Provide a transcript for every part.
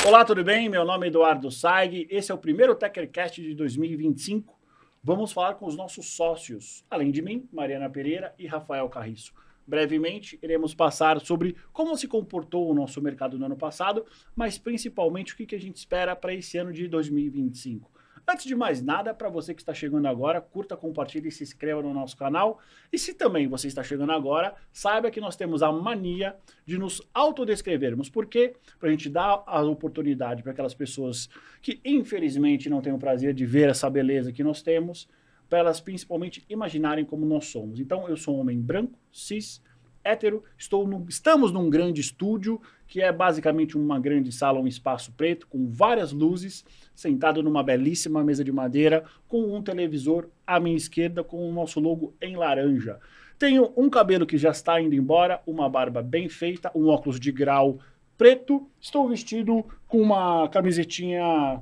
Olá, tudo bem? Meu nome é Eduardo Saig, esse é o primeiro TeckerCast de 2025. Vamos falar com os nossos sócios, além de mim, Mariana Pereira e Rafael Carriço. Brevemente, iremos passar sobre como se comportou o nosso mercado no ano passado, mas principalmente o que a gente espera para esse ano de 2025. Antes de mais nada, para você que está chegando agora, curta, compartilhe e se inscreva no nosso canal. E se também você está chegando agora, saiba que nós temos a mania de nos autodescrevermos. Por quê? Para a gente dar a oportunidade para aquelas pessoas que infelizmente não têm o prazer de ver essa beleza que nós temos, para elas principalmente imaginarem como nós somos. Então, eu sou um homem branco, cis, hétero, estamos num grande estúdio, que é basicamente uma grande sala, um espaço preto, com várias luzes, sentado numa belíssima mesa de madeira, com um televisor à minha esquerda, com o nosso logo em laranja. Tenho um cabelo que já está indo embora, uma barba bem feita, um óculos de grau preto, estou vestido com uma camisetinha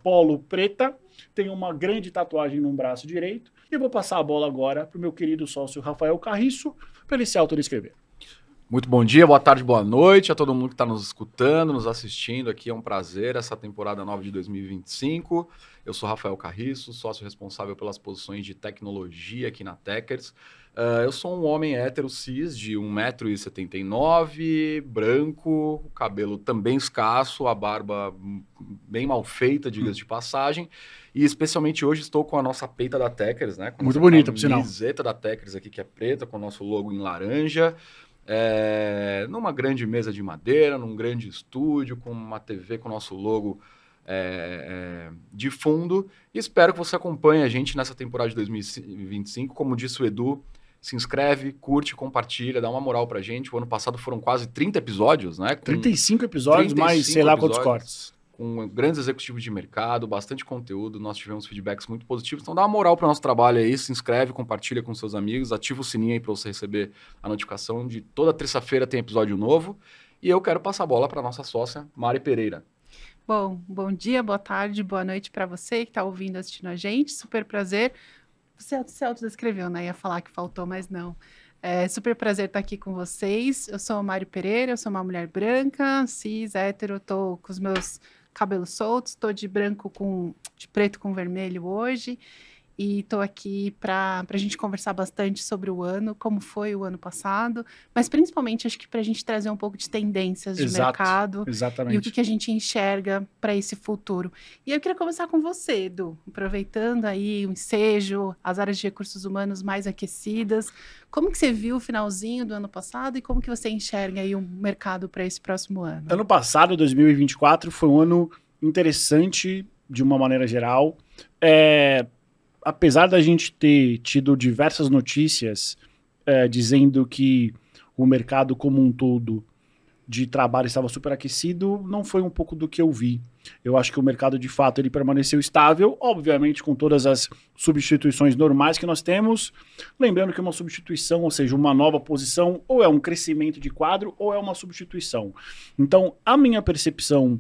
polo preta, tenho uma grande tatuagem no braço direito, e vou passar a bola agora para o meu querido sócio Rafael Carriço, para ele se autodescrever. Muito bom dia, boa tarde, boa noite a todo mundo que está nos escutando, nos assistindo. Aqui é um prazer, essa temporada nova de 2025. Eu sou Rafael Carriço, sócio responsável pelas posições de tecnologia aqui na Teckers. Eu sou um homem hétero cis de 1,79 m, branco, o cabelo também escasso, a barba bem mal feita, diga-se de passagem. E especialmente hoje estou com a nossa peita da Teckers, né? Muito bonita, por sinal. A camiseta da Teckers aqui que é preta, com o nosso logo em laranja. Numa grande mesa de madeira, num grande estúdio, com uma TV com o nosso logo de fundo. E espero que você acompanhe a gente nessa temporada de 2025. Como disse o Edu, se inscreve, curte, compartilha, dá uma moral pra gente. O ano passado foram quase 30 episódios, né? 35 episódios, mais sei lá quantos cortes. Com grandes executivos de mercado, bastante conteúdo, nós tivemos feedbacks muito positivos. Então dá uma moral para o nosso trabalho aí, se inscreve, compartilha com seus amigos, ativa o sininho aí para você receber a notificação de toda terça-feira tem episódio novo. E eu quero passar a bola para nossa sócia, Mari Pereira. Bom dia, boa tarde, boa noite para você que está ouvindo, assistindo a gente. Super prazer. Você se autodescreveu, né? Ia falar que faltou, mas não. É super prazer estar aqui com vocês. Eu sou a Mari Pereira, eu sou uma mulher branca, cis, hétero, tô com os meus cabelos soltos, estou de preto com vermelho hoje e estou aqui para a gente conversar bastante sobre o ano, como foi o ano passado, mas principalmente acho que para a gente trazer um pouco de tendências de mercado. Exatamente. E o que a gente enxerga para esse futuro. E eu queria começar com você, Edu, aproveitando aí o ensejo, as áreas de recursos humanos mais aquecidas. Como que você viu o finalzinho do ano passado e como que você enxerga aí o mercado para esse próximo ano? Ano passado, 2024, foi um ano interessante de uma maneira geral. Apesar da gente ter tido diversas notícias dizendo que o mercado como um todo de trabalho estava superaquecido, não foi um pouco do que eu vi. Eu acho que o mercado, de fato, ele permaneceu estável, obviamente com todas as substituições normais que nós temos. Lembrando que uma substituição, ou seja, uma nova posição, ou é um crescimento de quadro, ou é uma substituição. Então, a minha percepção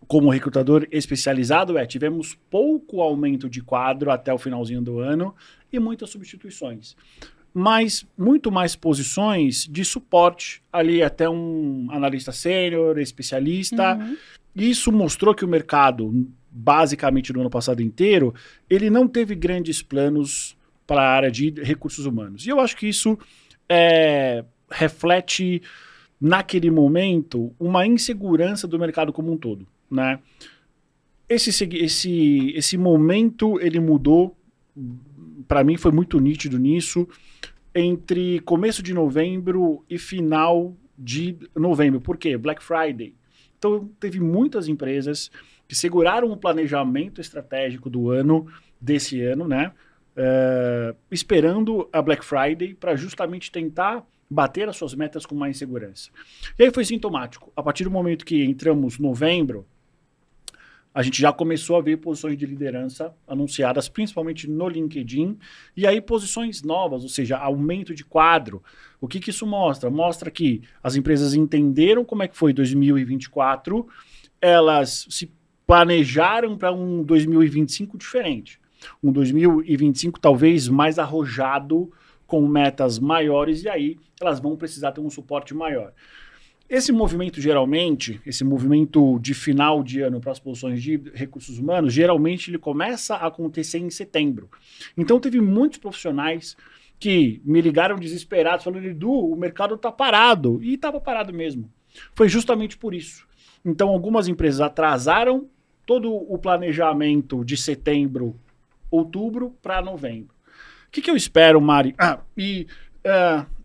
como recrutador especializado tivemos pouco aumento de quadro até o finalzinho do ano e muitas substituições. Mas muito mais posições de suporte, ali até um analista sênior, especialista. Uhum. Isso mostrou que o mercado, basicamente no ano passado inteiro, ele não teve grandes planos para a área de recursos humanos. E eu acho que isso reflete, naquele momento, uma insegurança do mercado como um todo, né? Esse momento, ele mudou, para mim foi muito nítido nisso, entre começo de novembro e final de novembro. Por quê? Black Friday. Então, teve muitas empresas que seguraram o planejamento estratégico do ano, desse ano, né? Esperando a Black Friday para justamente tentar bater as suas metas com mais segurança. E aí foi sintomático. A partir do momento que entramos em novembro, a gente já começou a ver posições de liderança anunciadas, principalmente no LinkedIn, e aí posições novas, ou seja, aumento de quadro. O que isso mostra? Mostra que as empresas entenderam como é que foi 2024, elas se planejaram para um 2025 diferente. Um 2025 talvez mais arrojado, com metas maiores, e aí elas vão precisar ter um suporte maior. Esse movimento, geralmente, esse movimento de final de ano para as posições de recursos humanos, geralmente ele começa a acontecer em setembro. Então, teve muitos profissionais que me ligaram desesperados, falando, Edu, o mercado está parado. E estava parado mesmo. Foi justamente por isso. Então, algumas empresas atrasaram todo o planejamento de setembro, outubro para novembro. O que eu espero, Mari? Em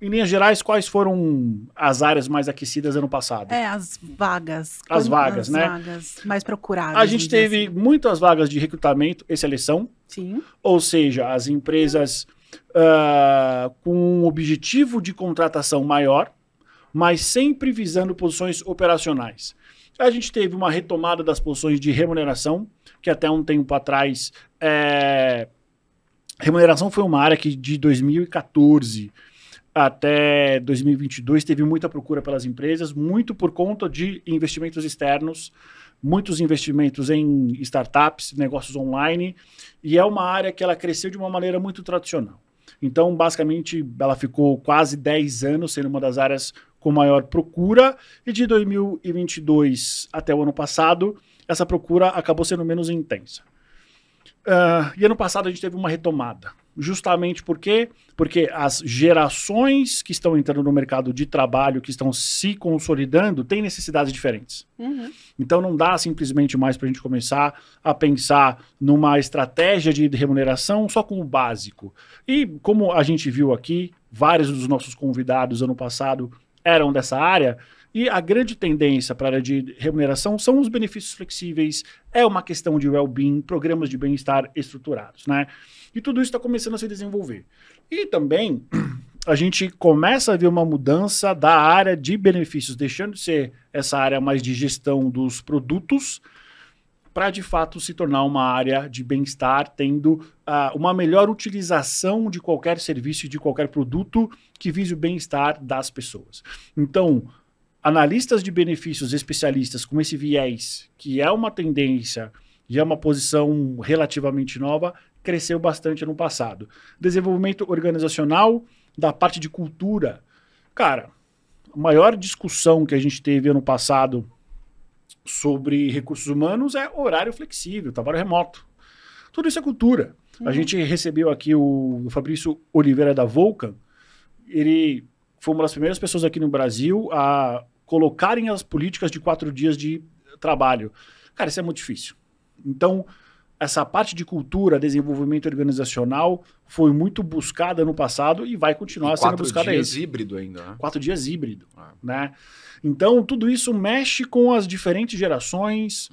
linhas gerais, quais foram as áreas mais aquecidas ano passado? As vagas. As vagas, né? As vagas mais procuradas. A gente teve muitas vagas de recrutamento e seleção. Sim. Ou seja, as empresas com um objetivo de contratação maior, mas sempre visando posições operacionais. A gente teve uma retomada das posições de remuneração, que até um tempo atrás... Remuneração foi uma área que de 2014 até 2022 teve muita procura pelas empresas, muito por conta de investimentos externos, muitos investimentos em startups, negócios online, e é uma área que ela cresceu de uma maneira muito tradicional. Então, basicamente, ela ficou quase 10 anos sendo uma das áreas com maior procura, e de 2022 até o ano passado, essa procura acabou sendo menos intensa. E ano passado a gente teve uma retomada. Justamente porque as gerações que estão entrando no mercado de trabalho, que estão se consolidando, têm necessidades diferentes. Uhum. Então não dá simplesmente mais para a gente começar a pensar numa estratégia de remuneração só com o básico. E como a gente viu aqui, vários dos nossos convidados ano passado eram dessa área, e a grande tendência para a área de remuneração são os benefícios flexíveis, é uma questão de well-being, programas de bem-estar estruturados, né? E tudo isso está começando a se desenvolver. E também a gente começa a ver uma mudança da área de benefícios, deixando de ser essa área mais de gestão dos produtos, para de fato se tornar uma área de bem-estar, tendo uma melhor utilização de qualquer serviço e de qualquer produto que vise o bem-estar das pessoas. Então, analistas de benefícios especialistas com esse viés, que é uma tendência e é uma posição relativamente nova, cresceu bastante ano passado. Desenvolvimento organizacional, da parte de cultura. Cara, a maior discussão que a gente teve ano passado sobre recursos humanos é horário flexível, trabalho remoto. Tudo isso é cultura. A gente recebeu aqui o Fabrício Oliveira da Vulcan. Ele foi uma das primeiras pessoas aqui no Brasil a colocarem as políticas de 4 dias de trabalho. Cara, isso é muito difícil. Então, essa parte de cultura, desenvolvimento organizacional, foi muito buscada no passado e vai continuar sendo buscada aí. 4 dias híbrido ainda, né? 4 dias híbrido, né? Então, tudo isso mexe com as diferentes gerações,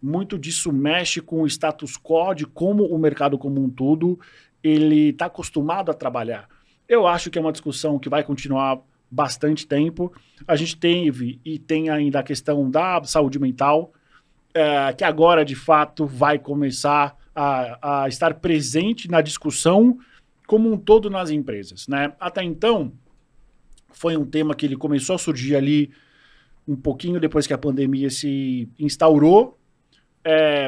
muito disso mexe com o status quo de como o mercado como um todo ele está acostumado a trabalhar. Eu acho que é uma discussão que vai continuar bastante tempo. A gente teve e tem ainda a questão da saúde mental, que agora, de fato, vai começar a estar presente na discussão como um todo nas empresas, né? Até então, foi um tema que ele começou a surgir ali um pouquinho depois que a pandemia se instaurou.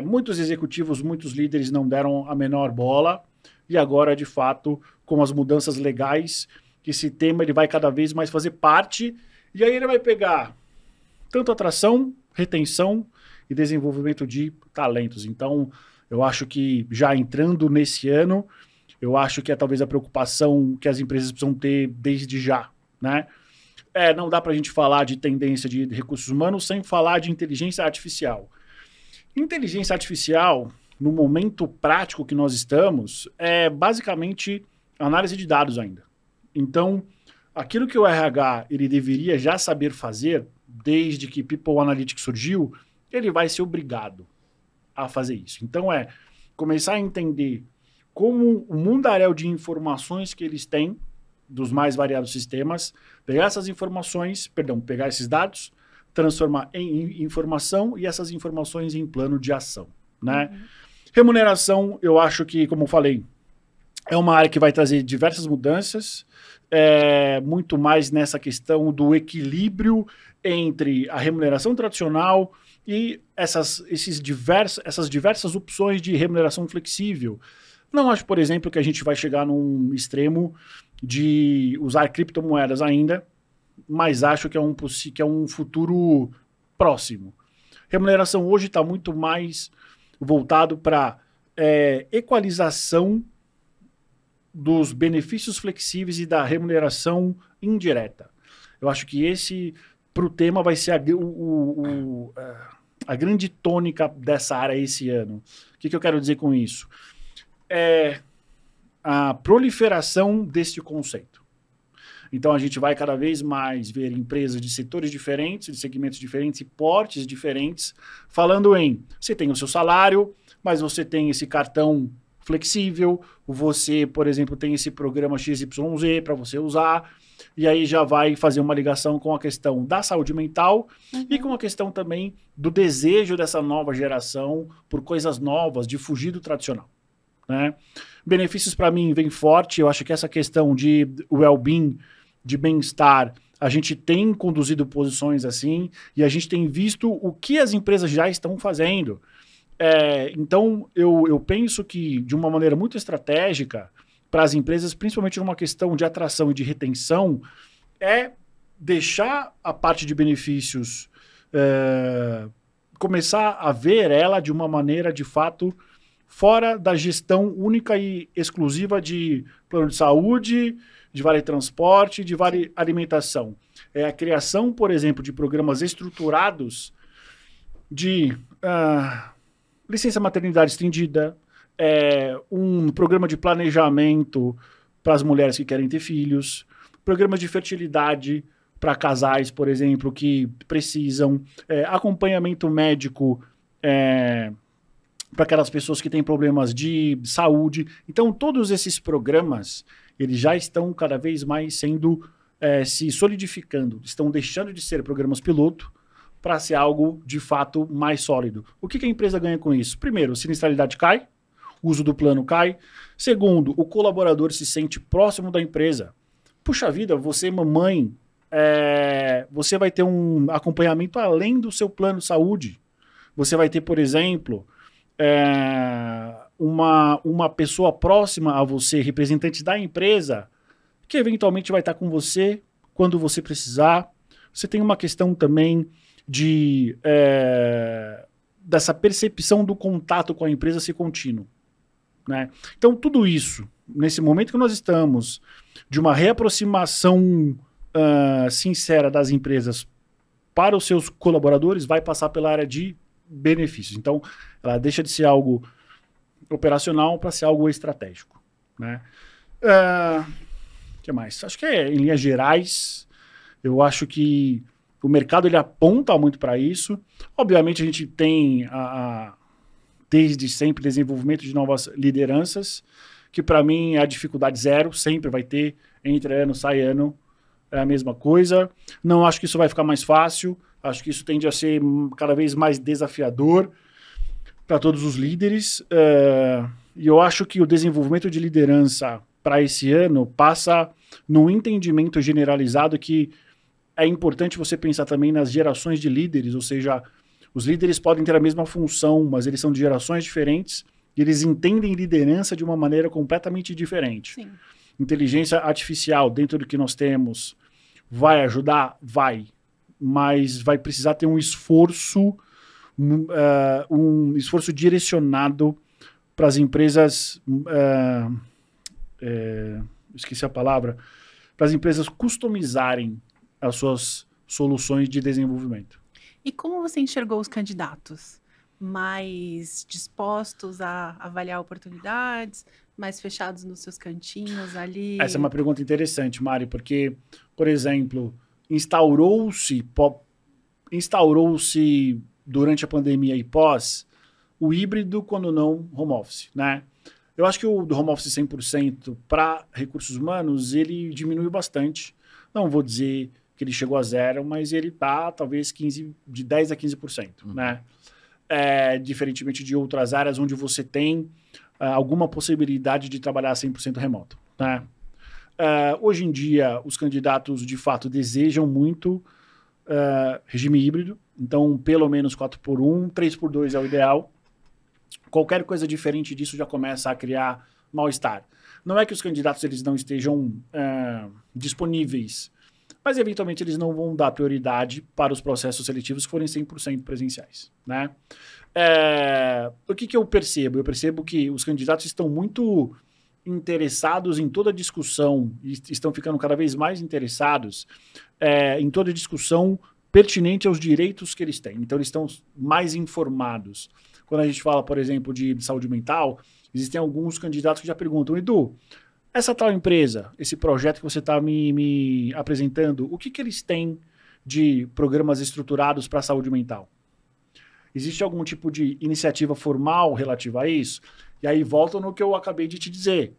Muitos executivos, muitos líderes não deram a menor bola, e agora, de fato, com as mudanças legais, esse tema ele vai cada vez mais fazer parte, e aí ele vai pegar tanto atração, retenção e desenvolvimento de talentos. Então, eu acho que já entrando nesse ano, eu acho que é talvez a preocupação que as empresas precisam ter desde já, né? Não dá para a gente falar de tendência de recursos humanos sem falar de inteligência artificial. Inteligência artificial, no momento prático que nós estamos, é basicamente análise de dados ainda. Então, aquilo que o RH ele deveria já saber fazer, desde que People Analytics surgiu, ele vai ser obrigado a fazer isso. Então, começar a entender como o mundaréu de informações que eles têm, dos mais variados sistemas, pegar essas informações, pegar esses dados, transformar em informação e essas informações em plano de ação, né? Remuneração, eu acho que, como eu falei, é uma área que vai trazer diversas mudanças, muito mais nessa questão do equilíbrio entre a remuneração tradicional e essas diversas opções de remuneração flexível. Não acho, por exemplo, que a gente vai chegar num extremo de usar criptomoedas ainda, mas acho que é um futuro próximo. Remuneração hoje está muito mais voltado para equalização dos benefícios flexíveis e da remuneração indireta. Eu acho que esse, para o tema, vai ser a grande tônica dessa área esse ano. O que eu quero dizer com isso? É a proliferação deste conceito. Então, a gente vai cada vez mais ver empresas de setores diferentes, de segmentos diferentes e portes diferentes, falando em, você tem o seu salário, mas você tem esse cartão flexível, você, por exemplo, tem esse programa XYZ para você usar, e aí já vai fazer uma ligação com a questão da saúde mental e com a questão também do desejo dessa nova geração por coisas novas, de fugir do tradicional, né? Benefícios para mim vem forte, eu acho que essa questão de well-being, de bem-estar, a gente tem conduzido posições assim e a gente tem visto o que as empresas já estão fazendo. Então, eu penso que, de uma maneira muito estratégica, para as empresas, principalmente numa questão de atração e de retenção, é deixar a parte de benefícios, começar a ver ela de uma maneira, de fato, fora da gestão única e exclusiva de plano de saúde, de vale transporte, de vale alimentação. É a criação, por exemplo, de programas estruturados de licença maternidade estendida, um programa de planejamento para as mulheres que querem ter filhos, programas de fertilidade para casais, por exemplo, que precisam, acompanhamento médico para aquelas pessoas que têm problemas de saúde. Então, todos esses programas, eles já estão cada vez mais sendo, se solidificando, estão deixando de ser programas piloto para ser algo, de fato, mais sólido. O que a empresa ganha com isso? Primeiro, a sinistralidade cai, o uso do plano cai. Segundo, o colaborador se sente próximo da empresa. Puxa vida, você, mamãe, você vai ter um acompanhamento além do seu plano de saúde. Você vai ter, por exemplo, uma pessoa próxima a você, representante da empresa, que eventualmente vai estar com você quando você precisar. Você tem uma questão também dessa percepção do contato com a empresa ser contínuo, né? Então, tudo isso, nesse momento que nós estamos, de uma reaproximação sincera das empresas para os seus colaboradores, vai passar pela área de benefícios. Então, ela deixa de ser algo operacional para ser algo estratégico, né? Que mais? Acho que em linhas gerais, eu acho que o mercado ele aponta muito para isso. Obviamente, a gente tem desde sempre desenvolvimento de novas lideranças, que para mim é a dificuldade zero, sempre vai ter, entra ano, sai ano, é a mesma coisa. Não acho que isso vai ficar mais fácil, acho que isso tende a ser cada vez mais desafiador para todos os líderes, e eu acho que o desenvolvimento de liderança para esse ano passa num entendimento generalizado que é importante você pensar também nas gerações de líderes, ou seja, os líderes podem ter a mesma função, mas eles são de gerações diferentes e eles entendem liderança de uma maneira completamente diferente. Sim. Inteligência artificial, dentro do que nós temos, vai ajudar? Vai. Mas vai precisar ter um esforço direcionado para as empresas... esqueci a palavra. Para as empresas customizarem as suas soluções de desenvolvimento. E como você enxergou os candidatos? Mais dispostos a avaliar oportunidades, mais fechados nos seus cantinhos ali? Essa é uma pergunta interessante, Mari, porque, por exemplo, instaurou-se durante a pandemia e pós o híbrido, quando não home office, né? Eu acho que o do home office 100% para recursos humanos, ele diminuiu bastante. Não vou dizer que ele chegou a zero, mas ele está talvez de 10% a 15%, né? Diferentemente de outras áreas onde você tem alguma possibilidade de trabalhar 100% remoto, né? Hoje em dia, os candidatos de fato desejam muito regime híbrido, então pelo menos 4x1, 3x2 é o ideal. Qualquer coisa diferente disso já começa a criar mal-estar. Não é que os candidatos eles não estejam disponíveis, mas eventualmente eles não vão dar prioridade para os processos seletivos que forem 100% presenciais, né? O que eu percebo? Eu percebo que os candidatos estão muito interessados em toda a discussão e estão ficando cada vez mais interessados em toda a discussão pertinente aos direitos que eles têm. Então, eles estão mais informados. Quando a gente fala, por exemplo, de saúde mental, existem alguns candidatos que já perguntam, Edu, essa tal empresa, esse projeto que você está me apresentando, o que eles têm de programas estruturados para a saúde mental? Existe algum tipo de iniciativa formal relativa a isso? E aí volta no que eu acabei de te dizer.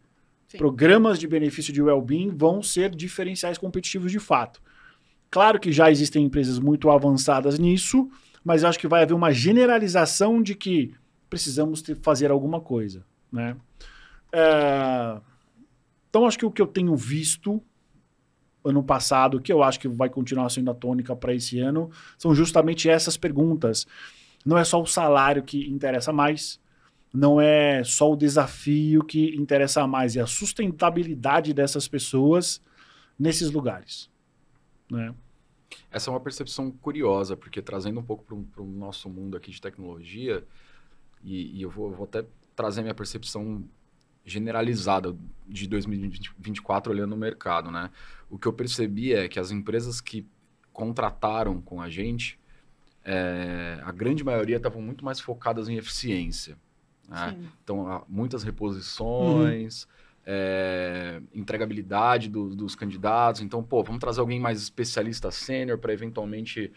Sim. Programas de benefício de well-being vão ser diferenciais competitivos de fato. Claro que já existem empresas muito avançadas nisso, mas acho que vai haver uma generalização de que precisamos fazer alguma coisa, né? Então, acho que o que eu tenho visto ano passado, que eu acho que vai continuar sendo a tônica para esse ano, são justamente essas perguntas. Não é só o salário que interessa mais, não é só o desafio que interessa mais, é a sustentabilidade dessas pessoas nesses lugares, né? Essa é uma percepção curiosa, porque trazendo um pouco para o nosso mundo aqui de tecnologia, e eu vou até trazer minha percepção generalizada de 2024 olhando o mercado, né? O que eu percebi é que as empresas que contrataram com a gente, a grande maioria estavam muito mais focadas em eficiência, né? Então, muitas reposições, entregabilidade dos candidatos. Então, vamos trazer alguém mais especialista sênior para eventualmente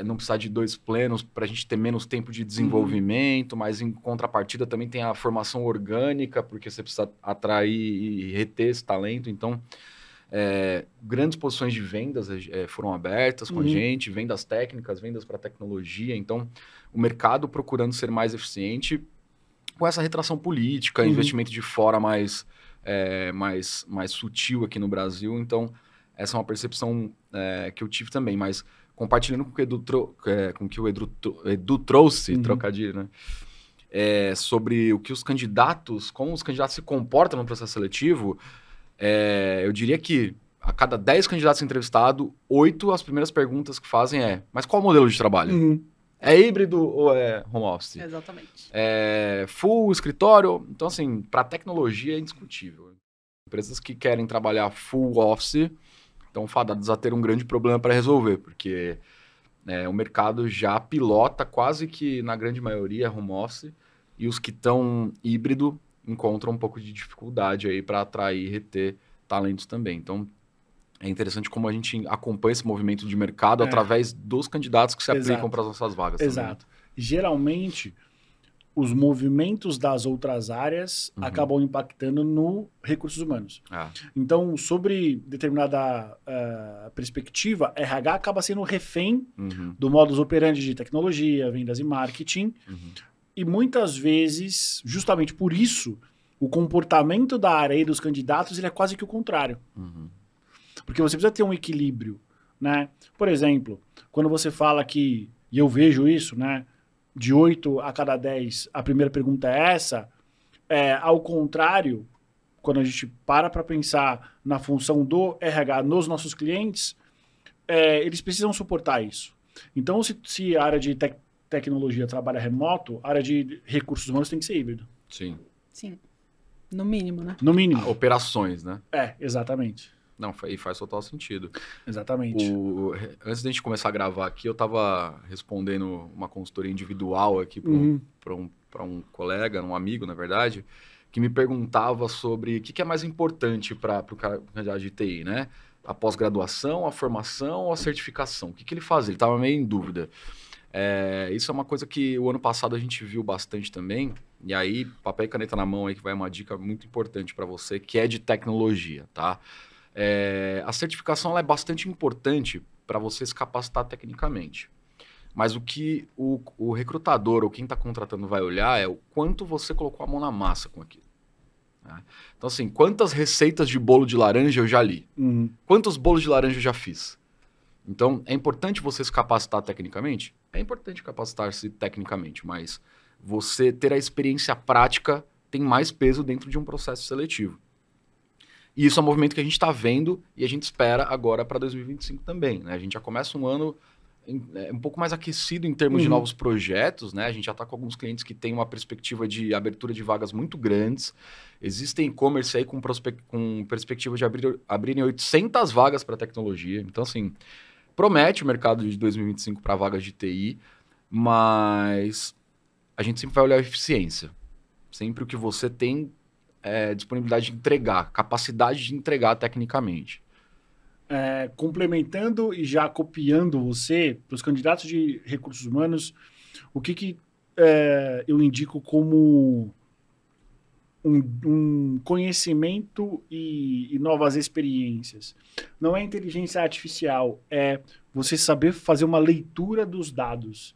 não precisar de 2 plenos, para a gente ter menos tempo de desenvolvimento, mas em contrapartida também tem a formação orgânica, porque você precisa atrair e reter esse talento. Então, grandes posições de vendas foram abertas com a gente, vendas técnicas, vendas para tecnologia. Então, o mercado procurando ser mais eficiente com essa retração política, investimento de fora mais sutil aqui no Brasil. Então, essa é uma percepção que eu tive também, mas compartilhando com o que o Edu trouxe, trocadilho, né? Sobre o que como os candidatos se comportam no processo seletivo, eu diria que a cada 10 candidatos entrevistados, 8 as primeiras perguntas que fazem mas qual o modelo de trabalho? É híbrido ou é home office? Exatamente. É full escritório? Então, assim, para tecnologia é indiscutível. Empresas que querem trabalhar full office estão fadadas a ter um grande problema para resolver, porque o mercado já pilota quase que, na grande maioria, home office, e os que estão híbrido encontram um pouco de dificuldade aí para atrair e reter talentos também. Então, é interessante como a gente acompanha esse movimento de mercado através dos candidatos que se aplicam para as nossas vagas. Exato. Também. Geralmente, os movimentos das outras áreas acabam impactando no recursos humanos. Então, sobre determinada perspectiva, RH acaba sendo refém do modus operandi de tecnologia, vendas e marketing. E muitas vezes, justamente por isso, o comportamento da área e dos candidatos ele é quase que o contrário. Porque você precisa ter um equilíbrio, né? Por exemplo, quando você fala que, e eu vejo isso, né? De 8 a cada 10, a primeira pergunta é essa. Ao contrário, quando a gente para pensar na função do RH nos nossos clientes, eles precisam suportar isso. Então, se a área de tecnologia trabalha remoto, a área de recursos humanos tem que ser híbrido. Sim. Sim. No mínimo, né? No mínimo. Operações, né? Exatamente. Não, faz total sentido. Exatamente. Antes da gente começar a gravar aqui, eu estava respondendo uma consultoria individual aqui para um colega, um amigo, na verdade, que me perguntava sobre o que é mais importante para o candidato de TI, né? A pós-graduação, a formação ou a certificação? O que ele faz? Ele estava meio em dúvida. Isso é uma coisa que o ano passado a gente viu bastante também. E aí, papel e caneta na mão aí que vai uma dica muito importante para você, que é de tecnologia, tá? A certificação ela é bastante importante para você se capacitar tecnicamente. Mas o que o recrutador ou quem está contratando vai olhar é o quanto você colocou a mão na massa com aquilo. Né? Então, assim, quantas receitas de bolo de laranja eu já li? Quantos bolos de laranja eu já fiz? Então, é importante você se capacitar tecnicamente? É importante capacitar-se tecnicamente, mas você ter a experiência prática tem mais peso dentro de um processo seletivo. E isso é um movimento que a gente está vendo e a gente espera agora para 2025 também, né? A gente já começa um ano um pouco mais aquecido em termos de novos projetos, né? A gente já está com alguns clientes que têm uma perspectiva de abertura de vagas muito grandes. Existem e-commerce aí com perspectiva de abrirem 800 vagas para tecnologia. Então, assim, promete o mercado de 2025 para vagas de TI, mas a gente sempre vai olhar a eficiência. Sempre o que você tem disponibilidade de entregar, capacidade de entregar tecnicamente. Complementando e já copiando você, para os candidatos de recursos humanos, o que eu indico como um conhecimento e novas experiências? Não é inteligência artificial, é você saber fazer uma leitura dos dados.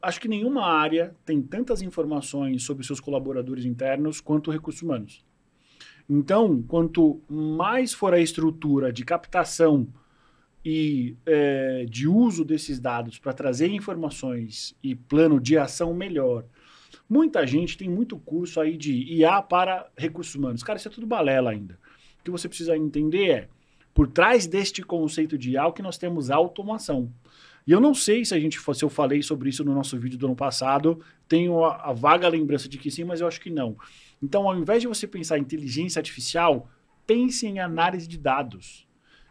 Acho que nenhuma área tem tantas informações sobre seus colaboradores internos quanto recursos humanos. Então, quanto mais for a estrutura de captação e de uso desses dados para trazer informações e plano de ação melhor. Muita gente tem muito curso aí de IA para recursos humanos. Cara, isso é tudo balela ainda. O que você precisa entender por trás deste conceito de IA, o que nós temos automação. E eu não sei se eu falei sobre isso no nosso vídeo do ano passado, tenho a vaga lembrança de que sim, mas eu acho que não. Então, ao invés de você pensar em inteligência artificial, pense em análise de dados,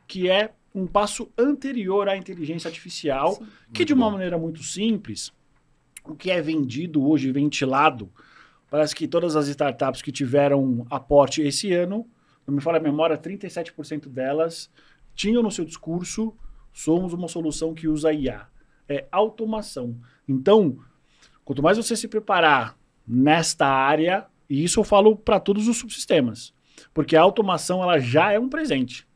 que é um passo anterior à inteligência artificial, sim, que de uma maneira muito simples, o que é vendido hoje, ventilado, parece que todas as startups que tiveram aporte esse ano, não me falha a memória, 37% delas tinham no seu discurso: somos uma solução que usa IA. É automação. Então, quanto mais você se preparar nesta área, e isso eu falo para todos os subsistemas, porque a automação ela já é um presente.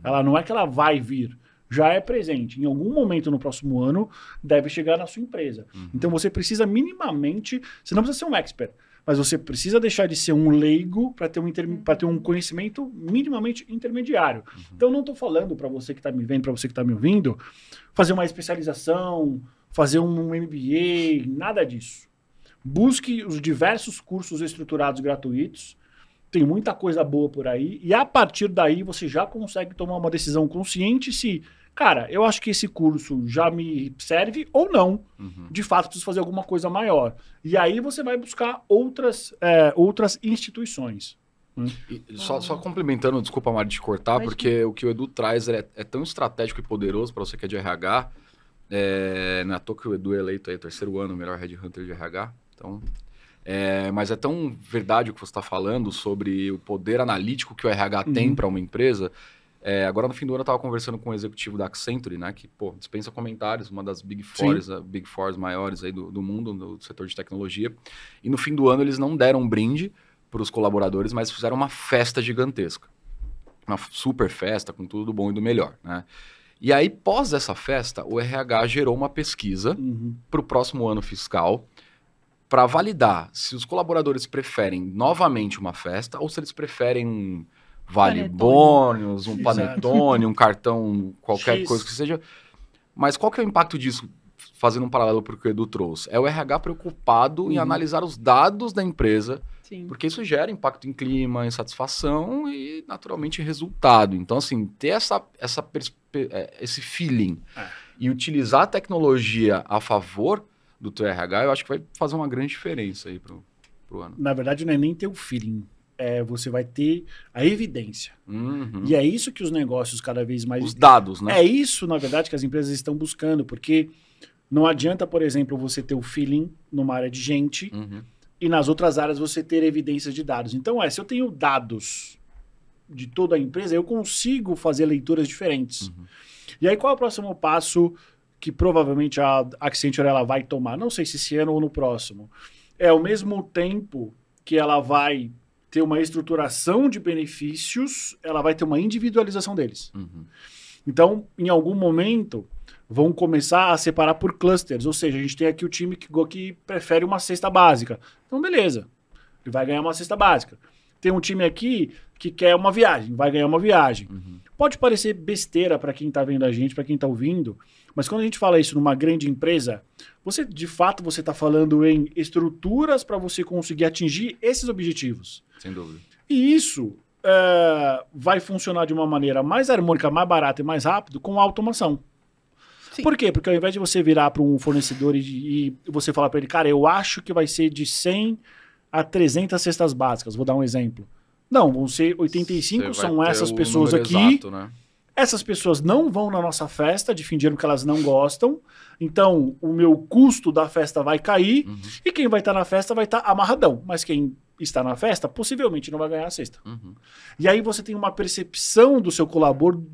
Ela não é que ela vai vir, já é presente. Em algum momento no próximo ano, deve chegar na sua empresa. Então, você precisa minimamente, você não precisa ser um expert, mas você precisa deixar de ser um leigo para ter um conhecimento minimamente intermediário. Então, não estou falando para você que está me vendo, para você que está me ouvindo, fazer uma especialização, fazer um MBA, nada disso. Busque os diversos cursos estruturados gratuitos, tem muita coisa boa por aí, e a partir daí você já consegue tomar uma decisão consciente se, cara, eu acho que esse curso já me serve ou não. De fato, preciso fazer alguma coisa maior. E aí você vai buscar outras instituições. Só complementando, desculpa, Mari, de cortar, porque o que o Edu traz é tão estratégico e poderoso para você que é de RH. Não é à toa que o Edu é eleito aí, 3º ano, o melhor headhunter de RH. Então, mas é tão verdade o que você está falando sobre o poder analítico que o RH tem para uma empresa. Agora, no fim do ano, eu estava conversando com um executivo da Accenture, né, que dispensa comentários, uma das Big Fours maiores aí do mundo, do setor de tecnologia. E no fim do ano, eles não deram um brinde para os colaboradores, mas fizeram uma festa gigantesca. Uma super festa, com tudo do bom e do melhor, né? E aí, pós essa festa, o RH gerou uma pesquisa para o próximo ano fiscal para validar se os colaboradores preferem novamente uma festa ou se eles preferem um vale bônus, um panetone, um cartão, qualquer coisa que seja. Mas qual que é o impacto disso, fazendo um paralelo para o que o Edu trouxe? É o RH preocupado em analisar os dados da empresa, porque isso gera impacto em clima, em satisfação e, naturalmente, resultado. Então, assim, ter esse feeling e utilizar a tecnologia a favor do teu RH, eu acho que vai fazer uma grande diferença aí pro ano. Na verdade, não é nem ter o feeling. Você vai ter a evidência. E é isso que os negócios cada vez mais... Os dados, né? É isso, na verdade, que as empresas estão buscando, porque não adianta, por exemplo, você ter o feeling numa área de gente e nas outras áreas você ter evidências de dados. Então, se eu tenho dados de toda a empresa, eu consigo fazer leituras diferentes. E aí, qual é o próximo passo que provavelmente a Accenture ela vai tomar? Não sei se esse ano ou no próximo. Ao mesmo tempo que ela vai ter uma estruturação de benefícios, ela vai ter uma individualização deles. Então, em algum momento, vão começar a separar por clusters, ou seja, a gente tem aqui o time que prefere uma cesta básica. Então, beleza, ele vai ganhar uma cesta básica. Tem um time aqui que quer uma viagem, vai ganhar uma viagem. Pode parecer besteira para quem está vendo a gente, para quem está ouvindo, mas quando a gente fala isso numa grande empresa, de fato, você está falando em estruturas para você conseguir atingir esses objetivos. Sem dúvida. E isso vai funcionar de uma maneira mais harmônica, mais barata e mais rápido com a automação. Sim. Por quê? Porque ao invés de você virar para um fornecedor e você falar para ele, cara, eu acho que vai ser de 100 a 300 cestas básicas, vou dar um exemplo. Não, vão ser 85, Você são vai ter essas o pessoas número aqui. exato, né? Essas pessoas não vão na nossa festa de fim de ano porque elas não gostam. Então, o meu custo da festa vai cair Uhum. e quem vai estar na festa vai estar amarradão. Mas quem está na festa possivelmente não vai ganhar a cesta. Uhum. E aí você tem uma percepção do seu colaborador,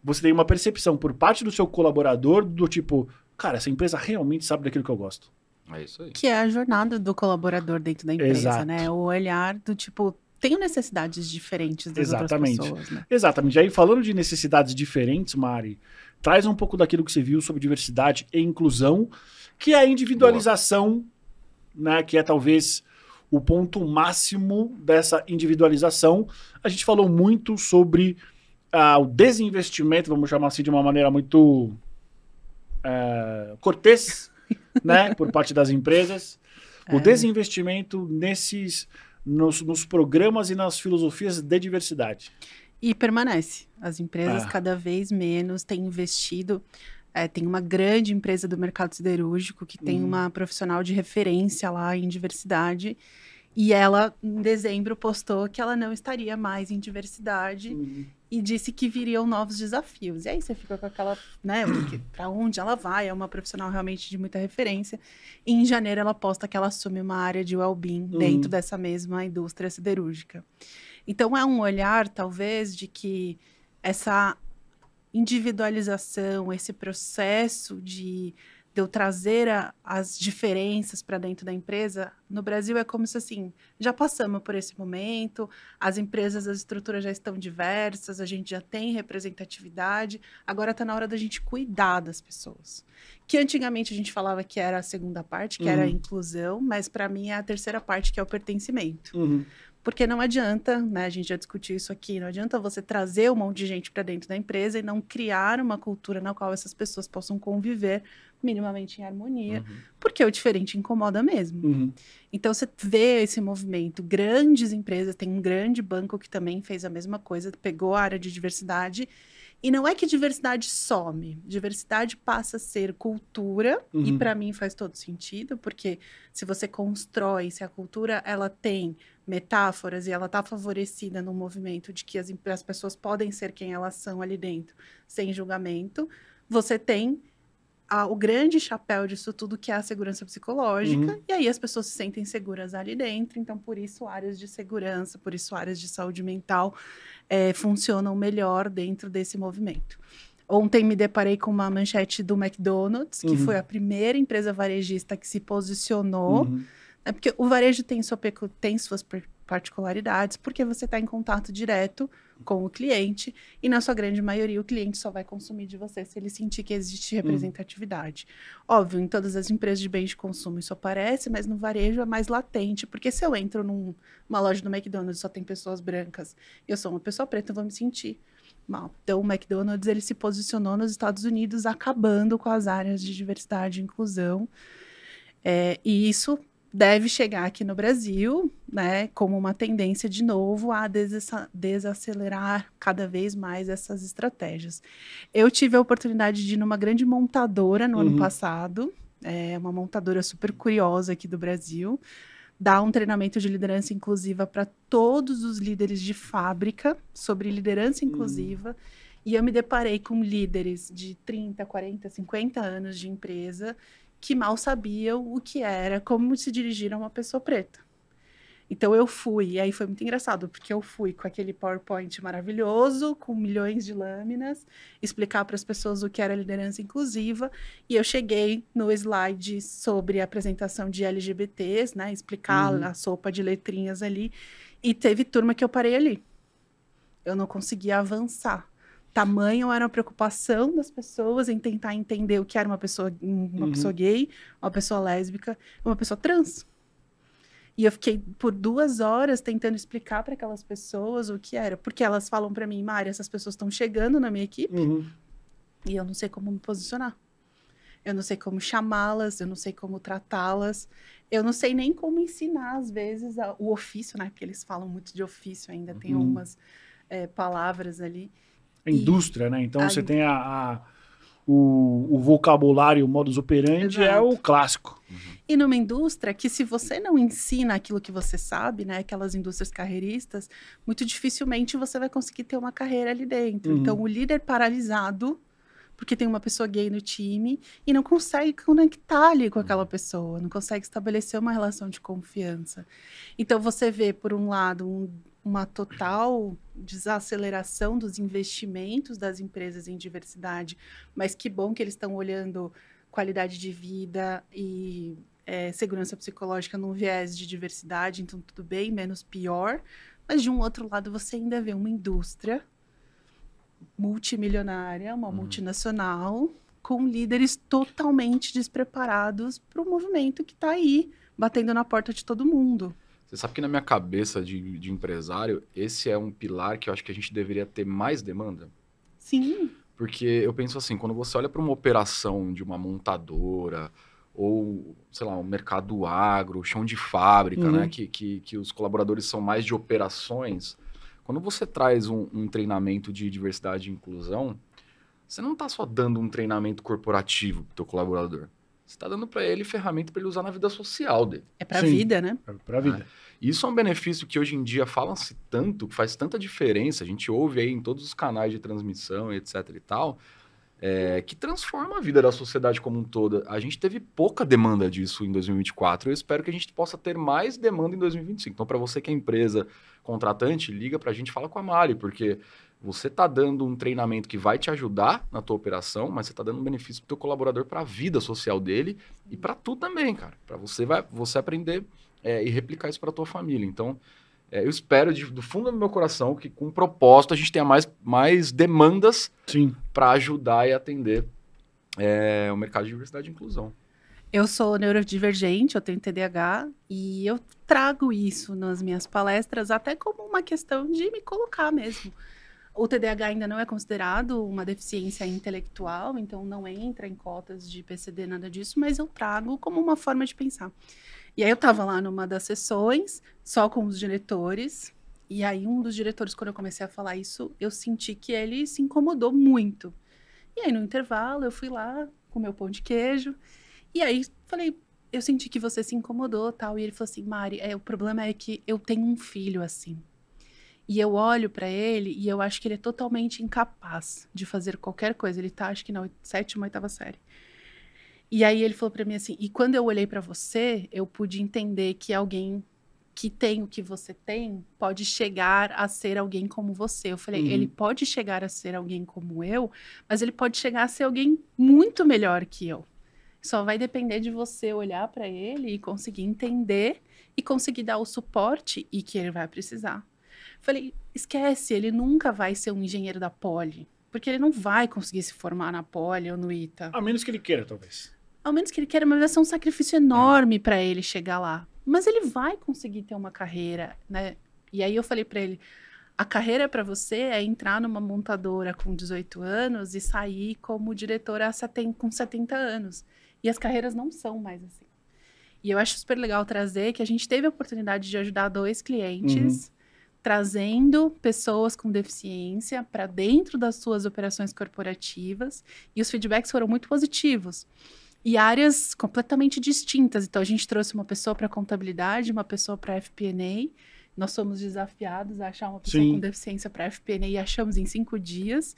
você tem uma percepção por parte do seu colaborador do tipo, cara, essa empresa realmente sabe daquilo que eu gosto. É isso aí. Que é a jornada do colaborador dentro da empresa, Exato. né? O olhar do tipo, tenho necessidades diferentes das Exatamente. outras pessoas, né? Exatamente. E aí, falando de necessidades diferentes, Mari, traz um pouco daquilo que você viu sobre diversidade e inclusão, que é a individualização, né? Que é talvez o ponto máximo dessa individualização. A gente falou muito sobre o desinvestimento, vamos chamar assim de uma maneira muito cortês, né? Por parte das empresas. O desinvestimento nos programas e nas filosofias de diversidade. E permanece. As empresas cada vez menos têm investido. Tem uma grande empresa do mercado siderúrgico que tem uma profissional de referência lá em diversidade. E ela, em dezembro, postou que ela não estaria mais em diversidade e disse que viriam novos desafios. E aí você fica com aquela, né, para onde ela vai? É uma profissional realmente de muita referência. E em janeiro ela posta que ela assume uma área de well-being dentro dessa mesma indústria siderúrgica. Então é um olhar, talvez, de que essa individualização, esse processo de eu trazer as diferenças para dentro da empresa, no Brasil é como se, assim, já passamos por esse momento, as empresas, as estruturas já estão diversas, a gente já tem representatividade, agora está na hora da gente cuidar das pessoas. Que antigamente a gente falava que era a segunda parte, que era a inclusão, mas para mim é a terceira parte, que é o pertencimento. Porque não adianta, né, a gente já discutiu isso aqui, não adianta você trazer um monte de gente para dentro da empresa e não criar uma cultura na qual essas pessoas possam conviver minimamente em harmonia, porque o diferente incomoda mesmo. Então você vê esse movimento, grandes empresas, tem um grande banco que também fez a mesma coisa, pegou a área de diversidade, e não é que diversidade some, diversidade passa a ser cultura, e para mim faz todo sentido, porque se você constrói, se a cultura ela tem metáforas e ela está favorecida no movimento de que as pessoas podem ser quem elas são ali dentro, sem julgamento, você tem o grande chapéu disso tudo, que é a segurança psicológica, e aí as pessoas se sentem seguras ali dentro, então por isso áreas de segurança, por isso áreas de saúde mental funcionam melhor dentro desse movimento. Ontem me deparei com uma manchete do McDonald's, que foi a primeira empresa varejista que se posicionou, porque o varejo tem suas particularidades, porque você está em contato direto com o cliente, e na sua grande maioria o cliente só vai consumir de você se ele sentir que existe representatividade. Óbvio, em todas as empresas de bens de consumo isso aparece, mas no varejo é mais latente, porque se eu entro numa loja do McDonald's e só tem pessoas brancas, e eu sou uma pessoa preta, eu vou me sentir mal. Então o McDonald's ele se posicionou nos Estados Unidos acabando com as áreas de diversidade e inclusão, e isso deve chegar aqui no Brasil, né, como uma tendência de novo a desacelerar cada vez mais essas estratégias. Eu tive a oportunidade de ir numa grande montadora no ano passado, uma montadora super curiosa aqui do Brasil, dar um treinamento de liderança inclusiva para todos os líderes de fábrica sobre liderança inclusiva, e eu me deparei com líderes de 30, 40, 50 anos de empresa que mal sabiam o que era, como se dirigir a uma pessoa preta. Então eu fui, e aí foi muito engraçado, porque eu fui com aquele PowerPoint maravilhoso, com milhões de lâminas, explicar para as pessoas o que era liderança inclusiva, e eu cheguei no slide sobre a apresentação de LGBTs, né, explicar a sopa de letrinhas ali, e teve turma que eu parei ali. Eu não conseguia avançar. Tamanho era a preocupação das pessoas em tentar entender o que era uma pessoa gay, uma pessoa lésbica, uma pessoa trans. E eu fiquei por 2 horas tentando explicar para aquelas pessoas o que era. Porque elas falam para mim, Mari, essas pessoas estão chegando na minha equipe e eu não sei como me posicionar. eu não sei como chamá-las, eu não sei como tratá-las, eu não sei nem como ensinar, às vezes, o ofício, né? Porque eles falam muito de ofício ainda, tem algumas palavras ali. A indústria, né? Então você tem o vocabulário, o modus operandi é o clássico. E numa indústria que, se você não ensina aquilo que você sabe, né, aquelas indústrias carreiristas, muito dificilmente você vai conseguir ter uma carreira ali dentro. Então, o líder paralisado, porque tem uma pessoa gay no time, e não consegue conectar ali com aquela pessoa, não consegue estabelecer uma relação de confiança. Então, você vê, por um lado, uma total desaceleração dos investimentos das empresas em diversidade, mas que bom que eles estão olhando qualidade de vida e segurança psicológica num viés de diversidade, então tudo bem, menos pior. Mas, de um outro lado, você ainda vê uma indústria multimilionária, uma multinacional, com líderes totalmente despreparados para o movimento que está aí, batendo na porta de todo mundo. Você sabe que na minha cabeça de empresário, esse é um pilar que eu acho que a gente deveria ter mais demanda? Sim. Porque eu penso assim, quando você olha para uma operação de uma montadora, ou, sei lá, um mercado agro, chão de fábrica, né? Que os colaboradores são mais de operações. Quando você traz um treinamento de diversidade e inclusão, você não está só dando um treinamento corporativo para o teu colaborador. Você está dando para ele ferramenta para ele usar na vida social dele. É para a vida, né? É para a vida. Isso é um benefício que hoje em dia falam-se tanto, que faz tanta diferença. A gente ouve aí em todos os canais de transmissão, etc e tal, que transforma a vida da sociedade como um todo. A gente teve pouca demanda disso em 2024. Eu espero que a gente possa ter mais demanda em 2025. Então, para você que é empresa contratante, liga para a gente, fala com a Mari, porque você está dando um treinamento que vai te ajudar na tua operação, mas você está dando um benefício para o teu colaborador, para a vida social dele e para tu também, cara. Para você aprender e replicar isso para a tua família. Então, eu espero do fundo do meu coração que, com propósito, a gente tenha mais demandas para ajudar e atender o mercado de diversidade e inclusão. Eu sou neurodivergente, eu tenho TDAH, e eu trago isso nas minhas palestras até como uma questão de me colocar mesmo. O TDAH ainda não é considerado uma deficiência intelectual, então não entra em cotas de PCD, nada disso, mas eu trago como uma forma de pensar. E aí eu estava lá numa das sessões, só com os diretores, e aí um dos diretores, quando eu comecei a falar isso, eu senti que ele se incomodou muito. E aí no intervalo eu fui lá com meu pão de queijo, e aí falei, eu senti que você se incomodou, tal, e ele falou assim, Mari, o problema é que eu tenho um filho assim. E eu olho pra ele e eu acho que ele é totalmente incapaz de fazer qualquer coisa. Ele tá, acho que na 7ª, 8ª série. E aí ele falou pra mim assim, e quando eu olhei pra você, eu pude entender que alguém que tem o que você tem pode chegar a ser alguém como você. Eu falei, ele pode chegar a ser alguém como eu, mas ele pode chegar a ser alguém muito melhor que eu. Só vai depender de você olhar pra ele e conseguir entender e conseguir dar o suporte e que ele vai precisar. Falei, esquece, ele nunca vai ser um engenheiro da Poli, porque ele não vai conseguir se formar na Poli ou no ITA. A menos que ele queira, talvez. Ao menos que ele queira, mas vai ser um sacrifício enorme para ele chegar lá. Mas ele vai conseguir ter uma carreira, né? E aí eu falei para ele, a carreira para você é entrar numa montadora com 18 anos e sair como diretora com 70 anos. E as carreiras não são mais assim. E eu acho super legal trazer que a gente teve a oportunidade de ajudar 2 clientes, trazendo pessoas com deficiência para dentro das suas operações corporativas, e os feedbacks foram muito positivos. E áreas completamente distintas. Então, a gente trouxe uma pessoa para contabilidade, uma pessoa para FP&A. Nós somos desafiados a achar uma pessoa com deficiência para FP&A e achamos em 5 dias.